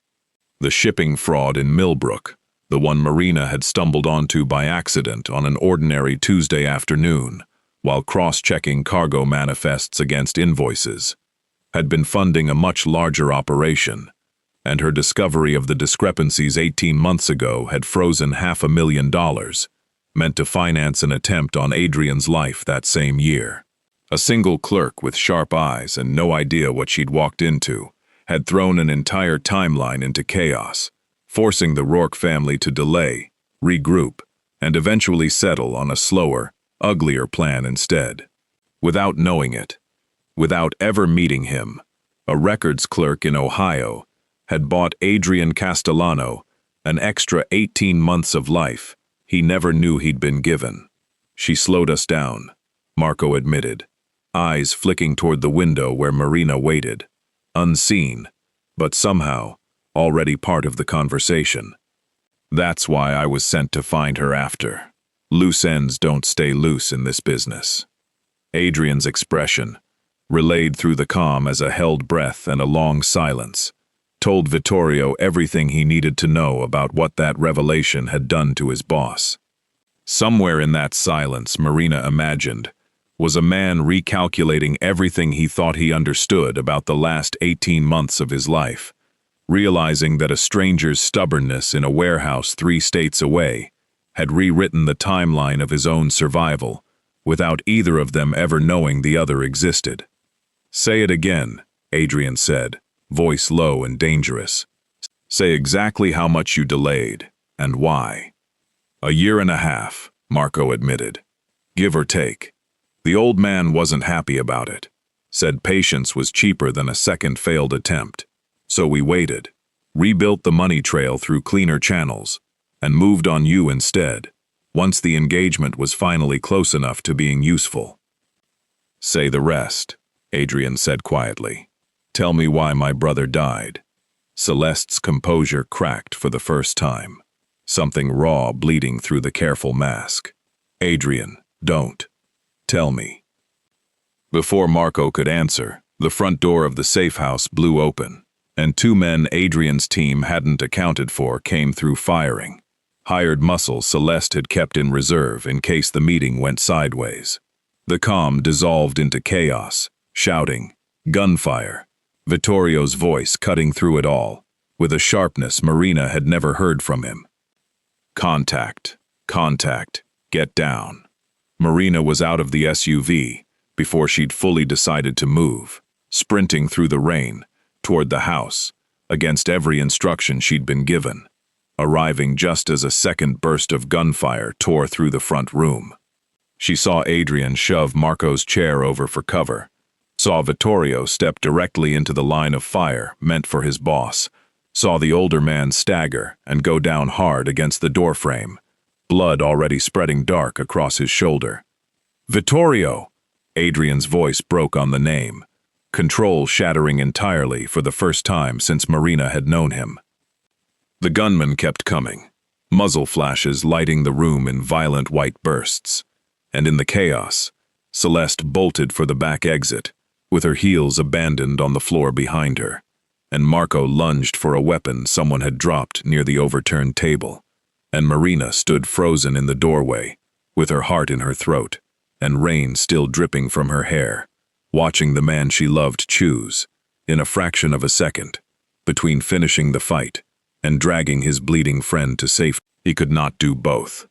The shipping fraud in Millbrook, the one Marina had stumbled onto by accident on an ordinary Tuesday afternoon, while cross-checking cargo manifests against invoices, had been funding a much larger operation, and her discovery of the discrepancies 18 months ago had frozen $500,000, meant to finance an attempt on Adrian's life that same year. A single clerk with sharp eyes and no idea what she'd walked into had thrown an entire timeline into chaos, forcing the Rourke family to delay, regroup, and eventually settle on a slower, uglier plan instead. Without knowing it, without ever meeting him, a records clerk in Ohio had bought Adrian Castellano an extra 18 months of life he never knew he'd been given. She slowed us down, Marco admitted, eyes flicking toward the window where Marina waited, unseen, but somehow already part of the conversation. That's why I was sent to find her after. Loose ends don't stay loose in this business. Adrian's expression, relayed through the calm as a held breath and a long silence, told Vittorio everything he needed to know about what that revelation had done to his boss. Somewhere in that silence, Marina imagined, was a man recalculating everything he thought he understood about the last 18 months of his life, realizing that a stranger's stubbornness in a warehouse 3 states away had rewritten the timeline of his own survival, without either of them ever knowing the other existed. "Say it again," Adrian said, voice low and dangerous. "Say exactly how much you delayed, and why." "1.5 years," Marco admitted. "Give or take." The old man wasn't happy about it, said patience was cheaper than a second failed attempt. So we waited, rebuilt the money trail through cleaner channels, and moved on you instead, once the engagement was finally close enough to being useful. "Say the rest," Adrian said quietly. "Tell me why my brother died." Celeste's composure cracked for the first time, something raw bleeding through the careful mask. "Adrian, don't. Tell me." Before Marco could answer, the front door of the safe house blew open, and 2 men Adrian's team hadn't accounted for came through firing. Hired muscle Celeste had kept in reserve in case the meeting went sideways. The calm dissolved into chaos, shouting, gunfire, Vittorio's voice cutting through it all, with a sharpness Marina had never heard from him. "Contact, contact, get down." Marina was out of the SUV before she'd fully decided to move, sprinting through the rain, toward the house, against every instruction she'd been given, arriving just as a second burst of gunfire tore through the front room. She saw Adrian shove Marco's chair over for cover, saw Vittorio step directly into the line of fire meant for his boss, saw the older man stagger and go down hard against the doorframe, blood already spreading dark across his shoulder. "Vittorio!" Adrian's voice broke on the name, control shattering entirely for the first time since Marina had known him. The gunman kept coming, muzzle flashes lighting the room in violent white bursts, and in the chaos, Celeste bolted for the back exit, with her heels abandoned on the floor behind her, and Marco lunged for a weapon someone had dropped near the overturned table, and Marina stood frozen in the doorway, with her heart in her throat, and rain still dripping from her hair, watching the man she loved choose, in a fraction of a second, between finishing the fight and dragging his bleeding friend to safety. He could not do both.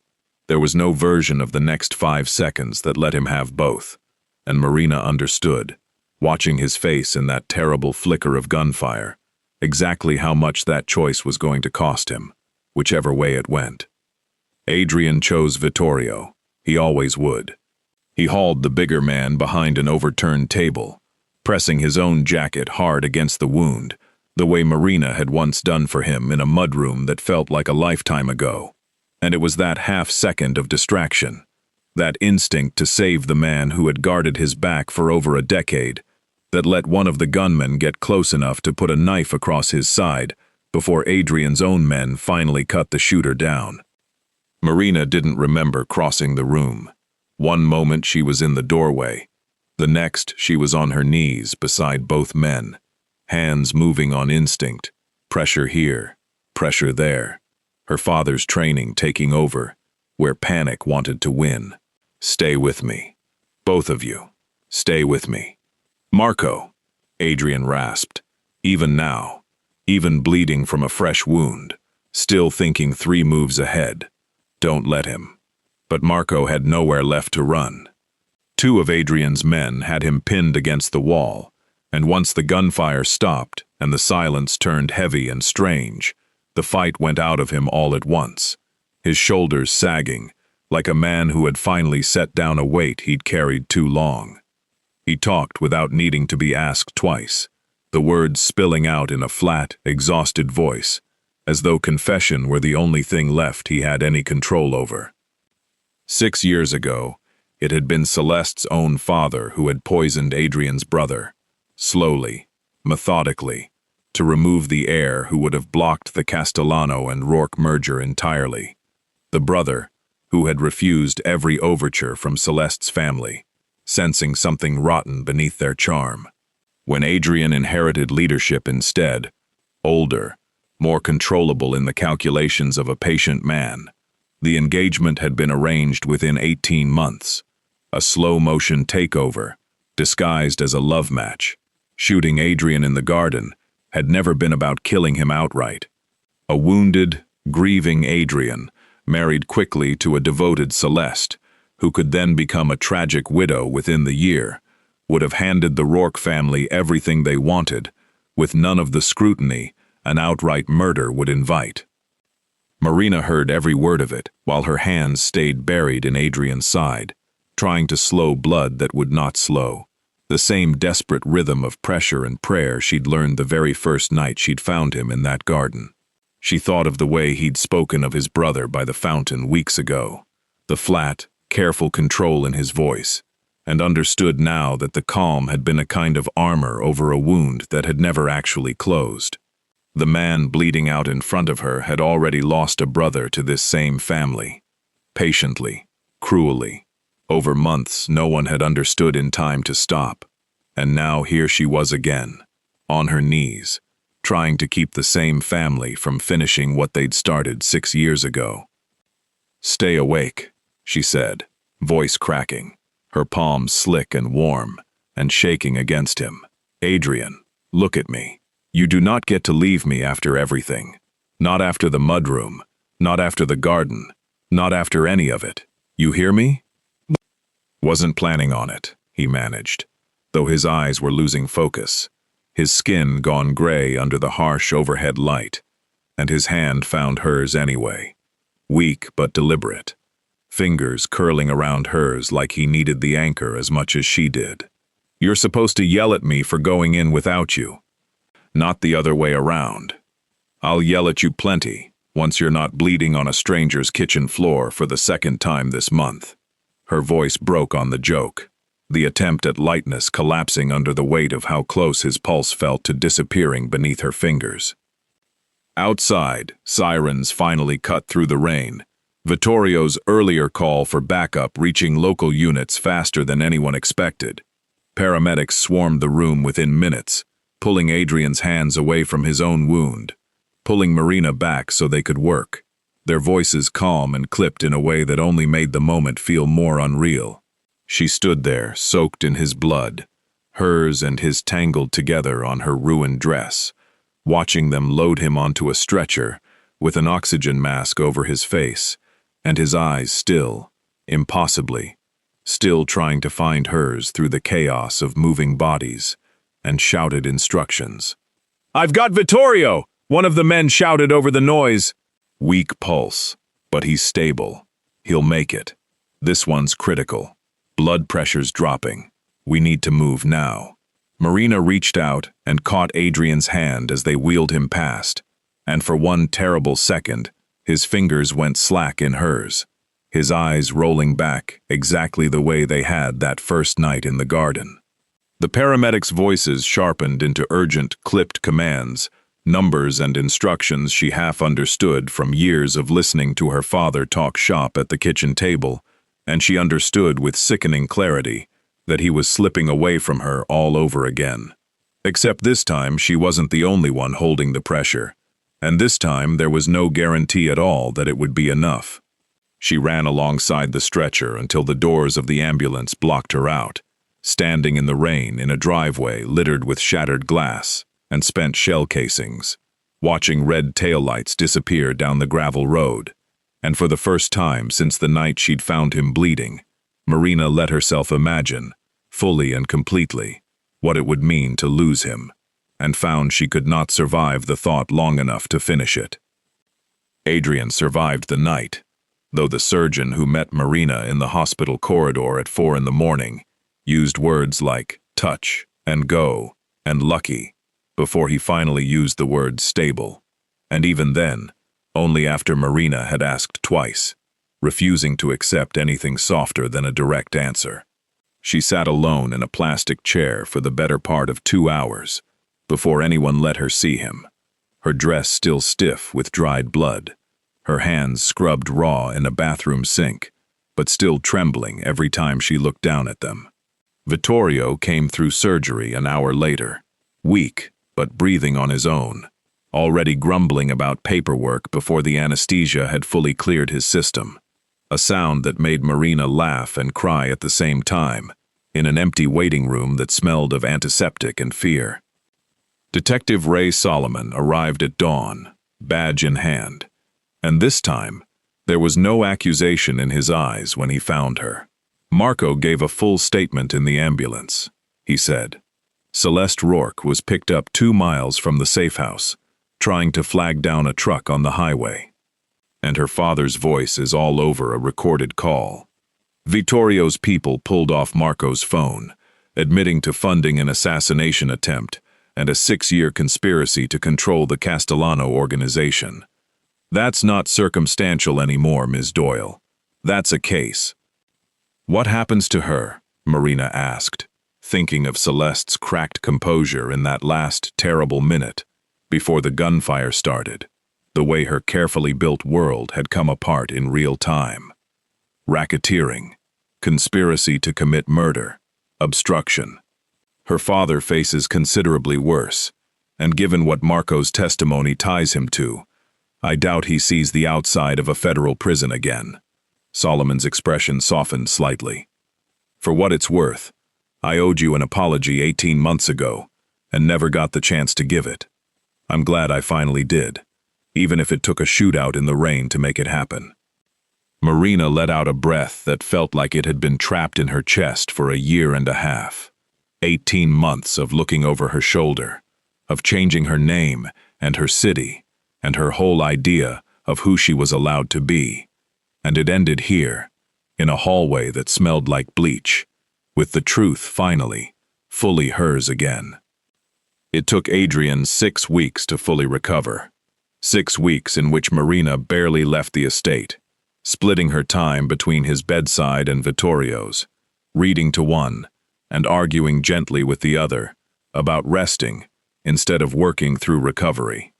There was no version of the next 5 seconds that let him have both, and Marina understood, watching his face in that terrible flicker of gunfire, exactly how much that choice was going to cost him, whichever way it went. Adrian chose Vittorio. He always would. He hauled the bigger man behind an overturned table, pressing his own jacket hard against the wound, the way Marina had once done for him in a mudroom that felt like a lifetime ago. And it was that half-second of distraction, that instinct to save the man who had guarded his back for over a decade, that let one of the gunmen get close enough to put a knife across his side before Adrian's own men finally cut the shooter down. Marina didn't remember crossing the room. One moment she was in the doorway, the next she was on her knees beside both men, hands moving on instinct, pressure here, pressure there, her father's training taking over, where panic wanted to win. "Stay with me. Both of you. Stay with me." "Marco," Adrian rasped. Even now, even bleeding from a fresh wound, still thinking 3 moves ahead. Don't let him. But Marco had nowhere left to run. 2 of Adrian's men had him pinned against the wall, and once the gunfire stopped and the silence turned heavy and strange, the fight went out of him all at once, his shoulders sagging, like a man who had finally set down a weight he'd carried too long. He talked without needing to be asked twice, the words spilling out in a flat, exhausted voice, as though confession were the only thing left he had any control over. 6 years ago, it had been Celeste's own father who had poisoned Adrian's brother, slowly, methodically, to remove the heir who would have blocked the Castellano and Rourke merger entirely. The brother, who had refused every overture from Celeste's family, sensing something rotten beneath their charm. When Adrian inherited leadership instead, older, more controllable in the calculations of a patient man, the engagement had been arranged within 18 months, a slow-motion takeover, disguised as a love match. Shooting Adrian in the garden had never been about killing him outright. A wounded, grieving Adrian, married quickly to a devoted Celeste, who could then become a tragic widow within the year, would have handed the Rourke family everything they wanted, with none of the scrutiny an outright murder would invite. Marina heard every word of it, while her hands stayed buried in Adrian's side, trying to slow blood that would not slow, the same desperate rhythm of pressure and prayer she'd learned the very first night she'd found him in that garden. She thought of the way he'd spoken of his brother by the fountain weeks ago, the flat, careful control in his voice, and understood now that the calm had been a kind of armor over a wound that had never actually closed. The man bleeding out in front of her had already lost a brother to this same family. Patiently, cruelly. Over months, no one had understood in time to stop. And now here she was again, on her knees, trying to keep the same family from finishing what they'd started 6 years ago. "Stay awake," she said, voice cracking, her palms slick and warm, and shaking against him. "Adrian, look at me. You do not get to leave me after everything. Not after the mudroom, not after the garden, not after any of it. You hear me?" "Wasn't planning on it," he managed, though his eyes were losing focus, his skin gone gray under the harsh overhead light, and his hand found hers anyway, weak but deliberate, fingers curling around hers like he needed the anchor as much as she did. "You're supposed to yell at me for going in without you. Not the other way around. I'll yell at you plenty, once you're not bleeding on a stranger's kitchen floor for the 2nd time this month." Her voice broke on the joke, the attempt at lightness collapsing under the weight of how close his pulse felt to disappearing beneath her fingers. Outside, sirens finally cut through the rain, Vittorio's earlier call for backup reaching local units faster than anyone expected. Paramedics swarmed the room within minutes, pulling Adrian's hands away from his own wound, pulling Marina back so they could work, their voices calm and clipped in a way that only made the moment feel more unreal. She stood there, soaked in his blood, hers and his tangled together on her ruined dress, watching them load him onto a stretcher with an oxygen mask over his face, and his eyes still, impossibly, still trying to find hers through the chaos of moving bodies, and shouted instructions. "I've got Vittorio!" one of the men shouted over the noise. Weak pulse, but he's stable. He'll make it. This one's critical. Blood pressure's dropping. We need to move now. Marina reached out and caught Adrian's hand as they wheeled him past, and for one terrible second, his fingers went slack in hers, his eyes rolling back exactly the way they had that first night in the garden. The paramedics' voices sharpened into urgent, clipped commands, numbers and instructions she half understood from years of listening to her father talk shop at the kitchen table, and she understood with sickening clarity that he was slipping away from her all over again. Except this time she wasn't the only one holding the pressure, and this time there was no guarantee at all that it would be enough. She ran alongside the stretcher until the doors of the ambulance blocked her out, standing in the rain in a driveway littered with shattered glass and spent shell casings. watching red taillights disappear down the gravel road. And for the first time since the night she'd found him bleeding, Marina let herself imagine, fully and completely, what it would mean to lose him, and found she could not survive the thought long enough to finish it. Adrian survived the night, though the surgeon who met Marina in the hospital corridor at 4 a.m. used words like touch and go and lucky before he finally used the word stable, and even then, only after Marina had asked twice, refusing to accept anything softer than a direct answer. She sat alone in a plastic chair for the better part of 2 hours before anyone let her see him, her dress still stiff with dried blood, her hands scrubbed raw in a bathroom sink, but still trembling every time she looked down at them. Vittorio came through surgery an hour later, weak but breathing on his own, already grumbling about paperwork before the anesthesia had fully cleared his system, a sound that made Marina laugh and cry at the same time, in an empty waiting room that smelled of antiseptic and fear. Detective Ray Solomon arrived at dawn, badge in hand, and this time, there was no accusation in his eyes when he found her. Marco gave a full statement in the ambulance. He said, Celeste Rourke was picked up 2 miles from the safe house, trying to flag down a truck on the highway. And her father's voice is all over a recorded call. Vittorio's people pulled off Marco's phone, admitting to funding an assassination attempt and a 6-year conspiracy to control the Castellano organization. That's not circumstantial anymore, Ms. Doyle. That's a case. What happens to her? Marina asked, thinking of Celeste's cracked composure in that last terrible minute, before the gunfire started, the way her carefully built world had come apart in real time. Racketeering, conspiracy to commit murder, obstruction. Her father faces considerably worse, and given what Marco's testimony ties him to, I doubt he sees the outside of a federal prison again. Solomon's expression softened slightly. For what it's worth, I owed you an apology 18 months ago, and never got the chance to give it. I'm glad I finally did, even if it took a shootout in the rain to make it happen. Marina let out a breath that felt like it had been trapped in her chest for 1.5 years. 18 months of looking over her shoulder, of changing her name and her city, and her whole idea of who she was allowed to be. And it ended here, in a hallway that smelled like bleach, with the truth finally, fully hers again. It took Adrian 6 weeks to fully recover. 6 weeks in which Marina barely left the estate, splitting her time between his bedside and Vittorio's, reading to one, and arguing gently with the other, about resting instead of working through recovery.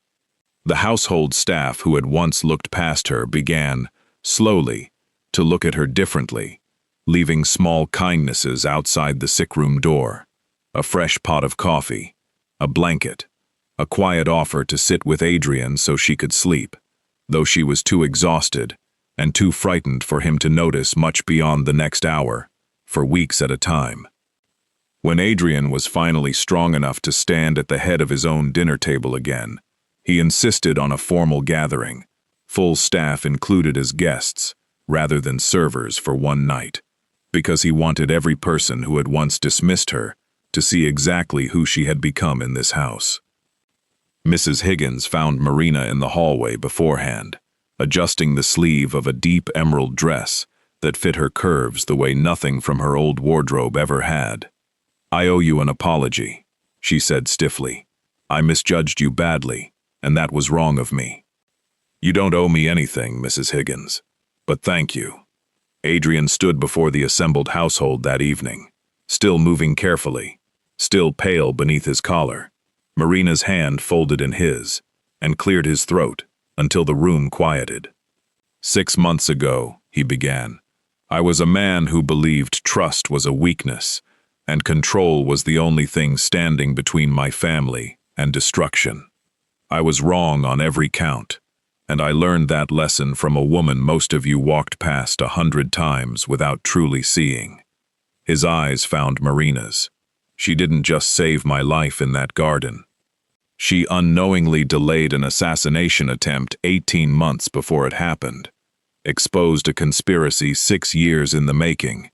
The household staff who had once looked past her began, slowly, to look at her differently, leaving small kindnesses outside the sickroom door, a fresh pot of coffee, a blanket, a quiet offer to sit with Adrian so she could sleep, though she was too exhausted and too frightened for him to notice much beyond the next hour, for weeks at a time. When Adrian was finally strong enough to stand at the head of his own dinner table again, he insisted on a formal gathering, full staff included as guests, rather than servers for one night, because he wanted every person who had once dismissed her to see exactly who she had become in this house. Mrs. Higgins found Marina in the hallway beforehand, adjusting the sleeve of a deep emerald dress that fit her curves the way nothing from her old wardrobe ever had. I owe you an apology, she said stiffly. I misjudged you badly, and that was wrong of me. You don't owe me anything, Mrs. Higgins, but thank you. Adrian stood before the assembled household that evening, still moving carefully, still pale beneath his collar. Marina's hand folded in his, and cleared his throat until the room quieted. 6 months ago, he began, I was a man who believed trust was a weakness, and control was the only thing standing between my family and destruction. I was wrong on every count, and I learned that lesson from a woman most of you walked past 100 times without truly seeing. His eyes found Marina's. She didn't just save my life in that garden. She unknowingly delayed an assassination attempt 18 months before it happened, exposed a conspiracy 6 years in the making,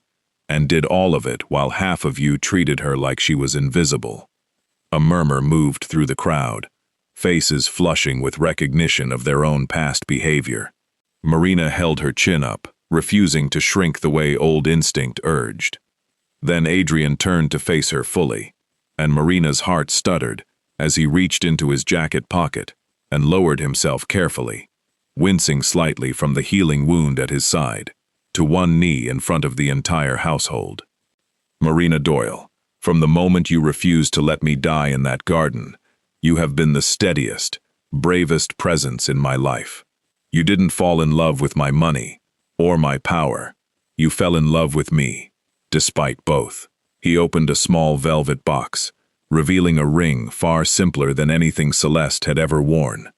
and did all of it while half of you treated her like she was invisible. A murmur moved through the crowd, faces flushing with recognition of their own past behavior. Marina held her chin up, refusing to shrink the way old instinct urged. Then Adrian turned to face her fully, and Marina's heart stuttered as he reached into his jacket pocket and lowered himself carefully, wincing slightly from the healing wound at his side, to one knee in front of the entire household. Marina Doyle, from the moment you refused to let me die in that garden, you have been the steadiest, bravest presence in my life. You didn't fall in love with my money or my power. You fell in love with me, despite both. He opened a small velvet box, revealing a ring far simpler than anything Celeste had ever worn.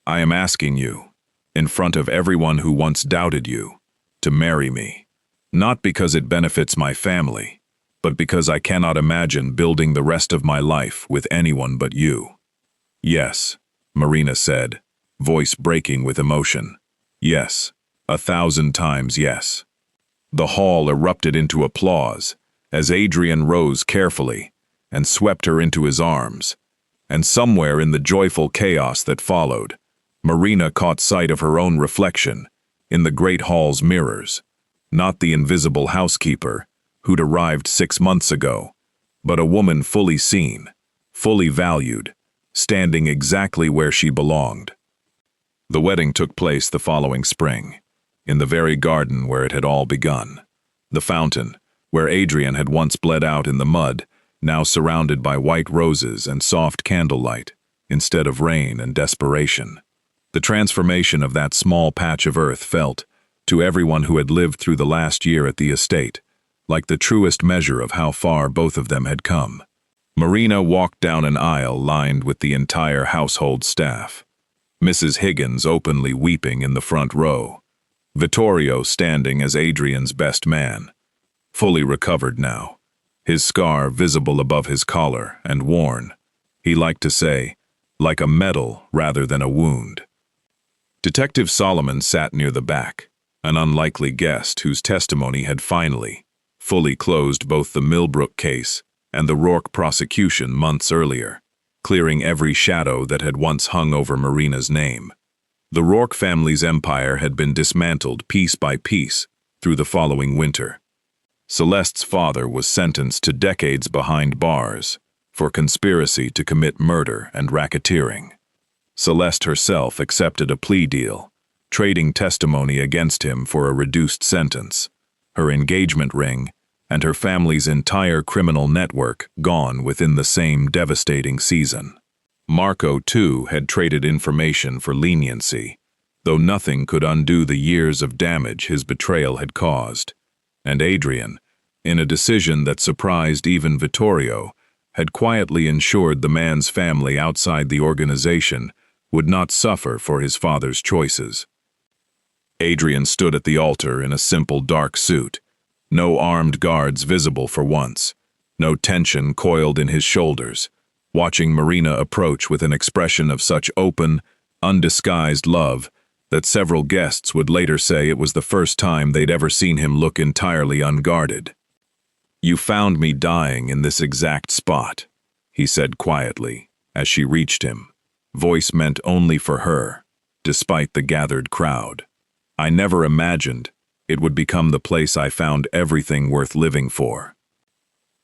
I am asking you, in front of everyone who once doubted you, to marry me. Not because it benefits my family, but because I cannot imagine building the rest of my life with anyone but you. Yes, Marina said, voice breaking with emotion. Yes, 1,000 times yes. The hall erupted into applause as Adrian rose carefully and swept her into his arms, and somewhere in the joyful chaos that followed, Marina caught sight of her own reflection in the great hall's mirrors, not the invisible housekeeper who'd arrived 6 months ago, but a woman fully seen, fully valued, standing exactly where she belonged. The wedding took place the following spring, in the very garden where it had all begun. The fountain, where Adrian had once bled out in the mud, now surrounded by white roses and soft candlelight, instead of rain and desperation. The transformation of that small patch of earth felt, to everyone who had lived through the last year at the estate, like the truest measure of how far both of them had come. Marina walked down an aisle lined with the entire household staff. Mrs. Higgins openly weeping in the front row. Vittorio standing as Adrian's best man, fully recovered now, his scar visible above his collar and worn, he liked to say, like a medal rather than a wound. Detective Solomon sat near the back, an unlikely guest whose testimony had finally, fully closed both the Millbrook case and the Rourke prosecution months earlier, clearing every shadow that had once hung over Marina's name. The Rourke family's empire had been dismantled piece by piece through the following winter. Celeste's father was sentenced to decades behind bars for conspiracy to commit murder and racketeering. Celeste herself accepted a plea deal, trading testimony against him for a reduced sentence, her engagement ring and her family's entire criminal network gone within the same devastating season. Marco, too, had traded information for leniency, though nothing could undo the years of damage his betrayal had caused. And Adrian, in a decision that surprised even Vittorio, had quietly ensured the man's family outside the organization would not suffer for his father's choices. Adrian stood at the altar in a simple dark suit, no armed guards visible for once, no tension coiled in his shoulders, watching Marina approach with an expression of such open, undisguised love that several guests would later say it was the first time they'd ever seen him look entirely unguarded. "You found me dying in this exact spot," he said quietly, as she reached him, voice meant only for her, despite the gathered crowd. "I never imagined it would become the place I found everything worth living for."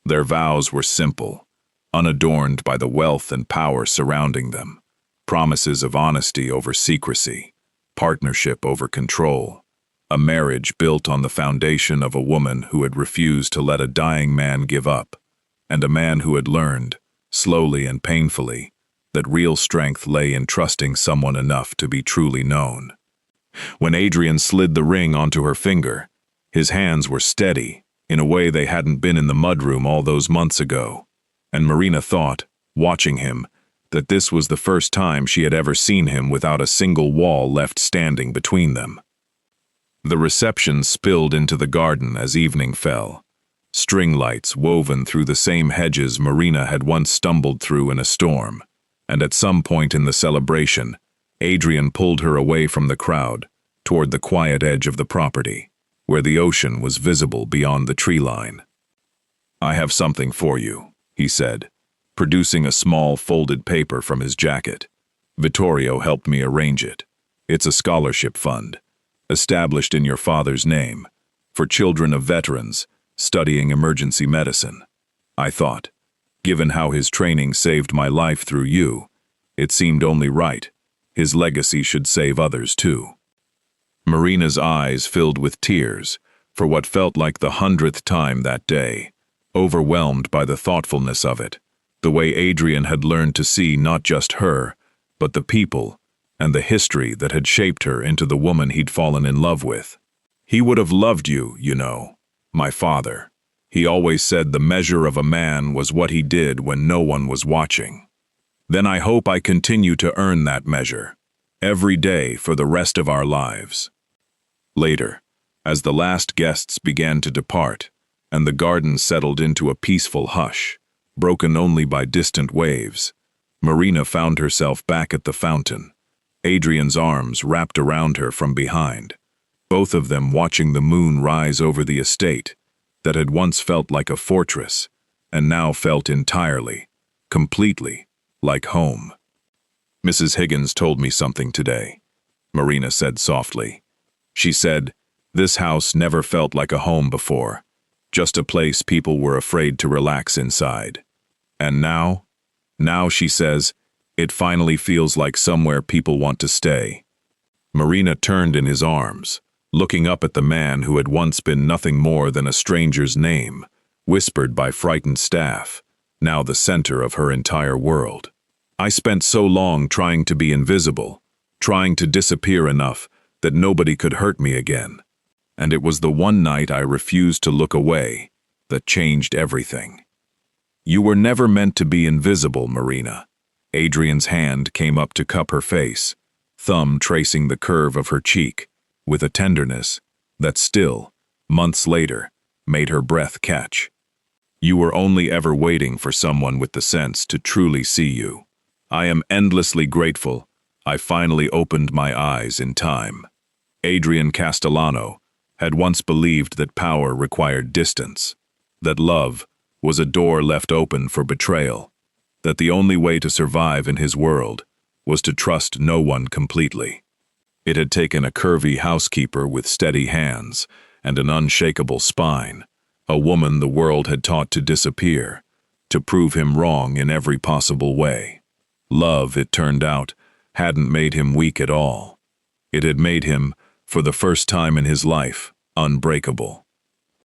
Their vows were simple, unadorned by the wealth and power surrounding them, promises of honesty over secrecy, partnership over control, a marriage built on the foundation of a woman who had refused to let a dying man give up, and a man who had learned, slowly and painfully, that real strength lay in trusting someone enough to be truly known. When Adrian slid the ring onto her finger, his hands were steady, in a way they hadn't been in the mudroom all those months ago, and Marina thought, watching him, that this was the first time she had ever seen him without a single wall left standing between them. The reception spilled into the garden as evening fell, string lights woven through the same hedges Marina had once stumbled through in a storm, and at some point in the celebration, Adrian pulled her away from the crowd toward the quiet edge of the property, where the ocean was visible beyond the tree line. "I have something for you," he said, producing a small folded paper from his jacket. "Vittorio helped me arrange it. It's a scholarship fund, established in your father's name, for children of veterans studying emergency medicine. I thought, given how his training saved my life through you, it seemed only right. His legacy should save others too." Marina's eyes filled with tears for what felt like the 100th time that day, overwhelmed by the thoughtfulness of it, the way Adrian had learned to see not just her, but the people and the history that had shaped her into the woman he'd fallen in love with. "He would have loved you, you know, my father. He always said the measure of a man was what he did when no one was watching. Then I hope I continue to earn that measure, every day for the rest of our lives." Later, as the last guests began to depart, and the garden settled into a peaceful hush, broken only by distant waves, Marina found herself back at the fountain, Adrian's arms wrapped around her from behind, both of them watching the moon rise over the estate that had once felt like a fortress, and now felt entirely, completely, like home. "Mrs. Higgins told me something today," Marina said softly. "She said, this house never felt like a home before, just a place people were afraid to relax inside. And now, she says, it finally feels like somewhere people want to stay." Marina turned in his arms, looking up at the man who had once been nothing more than a stranger's name, whispered by frightened staff, now the center of her entire world. "I spent so long trying to be invisible, trying to disappear enough that nobody could hurt me again. And it was the one night I refused to look away that changed everything." "You were never meant to be invisible, Marina." Adrian's hand came up to cup her face, thumb tracing the curve of her cheek, with a tenderness that still, months later, made her breath catch. "You were only ever waiting for someone with the sense to truly see you. I am endlessly grateful I finally opened my eyes in time." Adrian Castellano had once believed that power required distance, that love was a door left open for betrayal, that the only way to survive in his world was to trust no one completely. It had taken a curvy housekeeper with steady hands and an unshakable spine, a woman the world had taught to disappear, to prove him wrong in every possible way. Love, it turned out, hadn't made him weak at all. It had made him, for the first time in his life, unbreakable.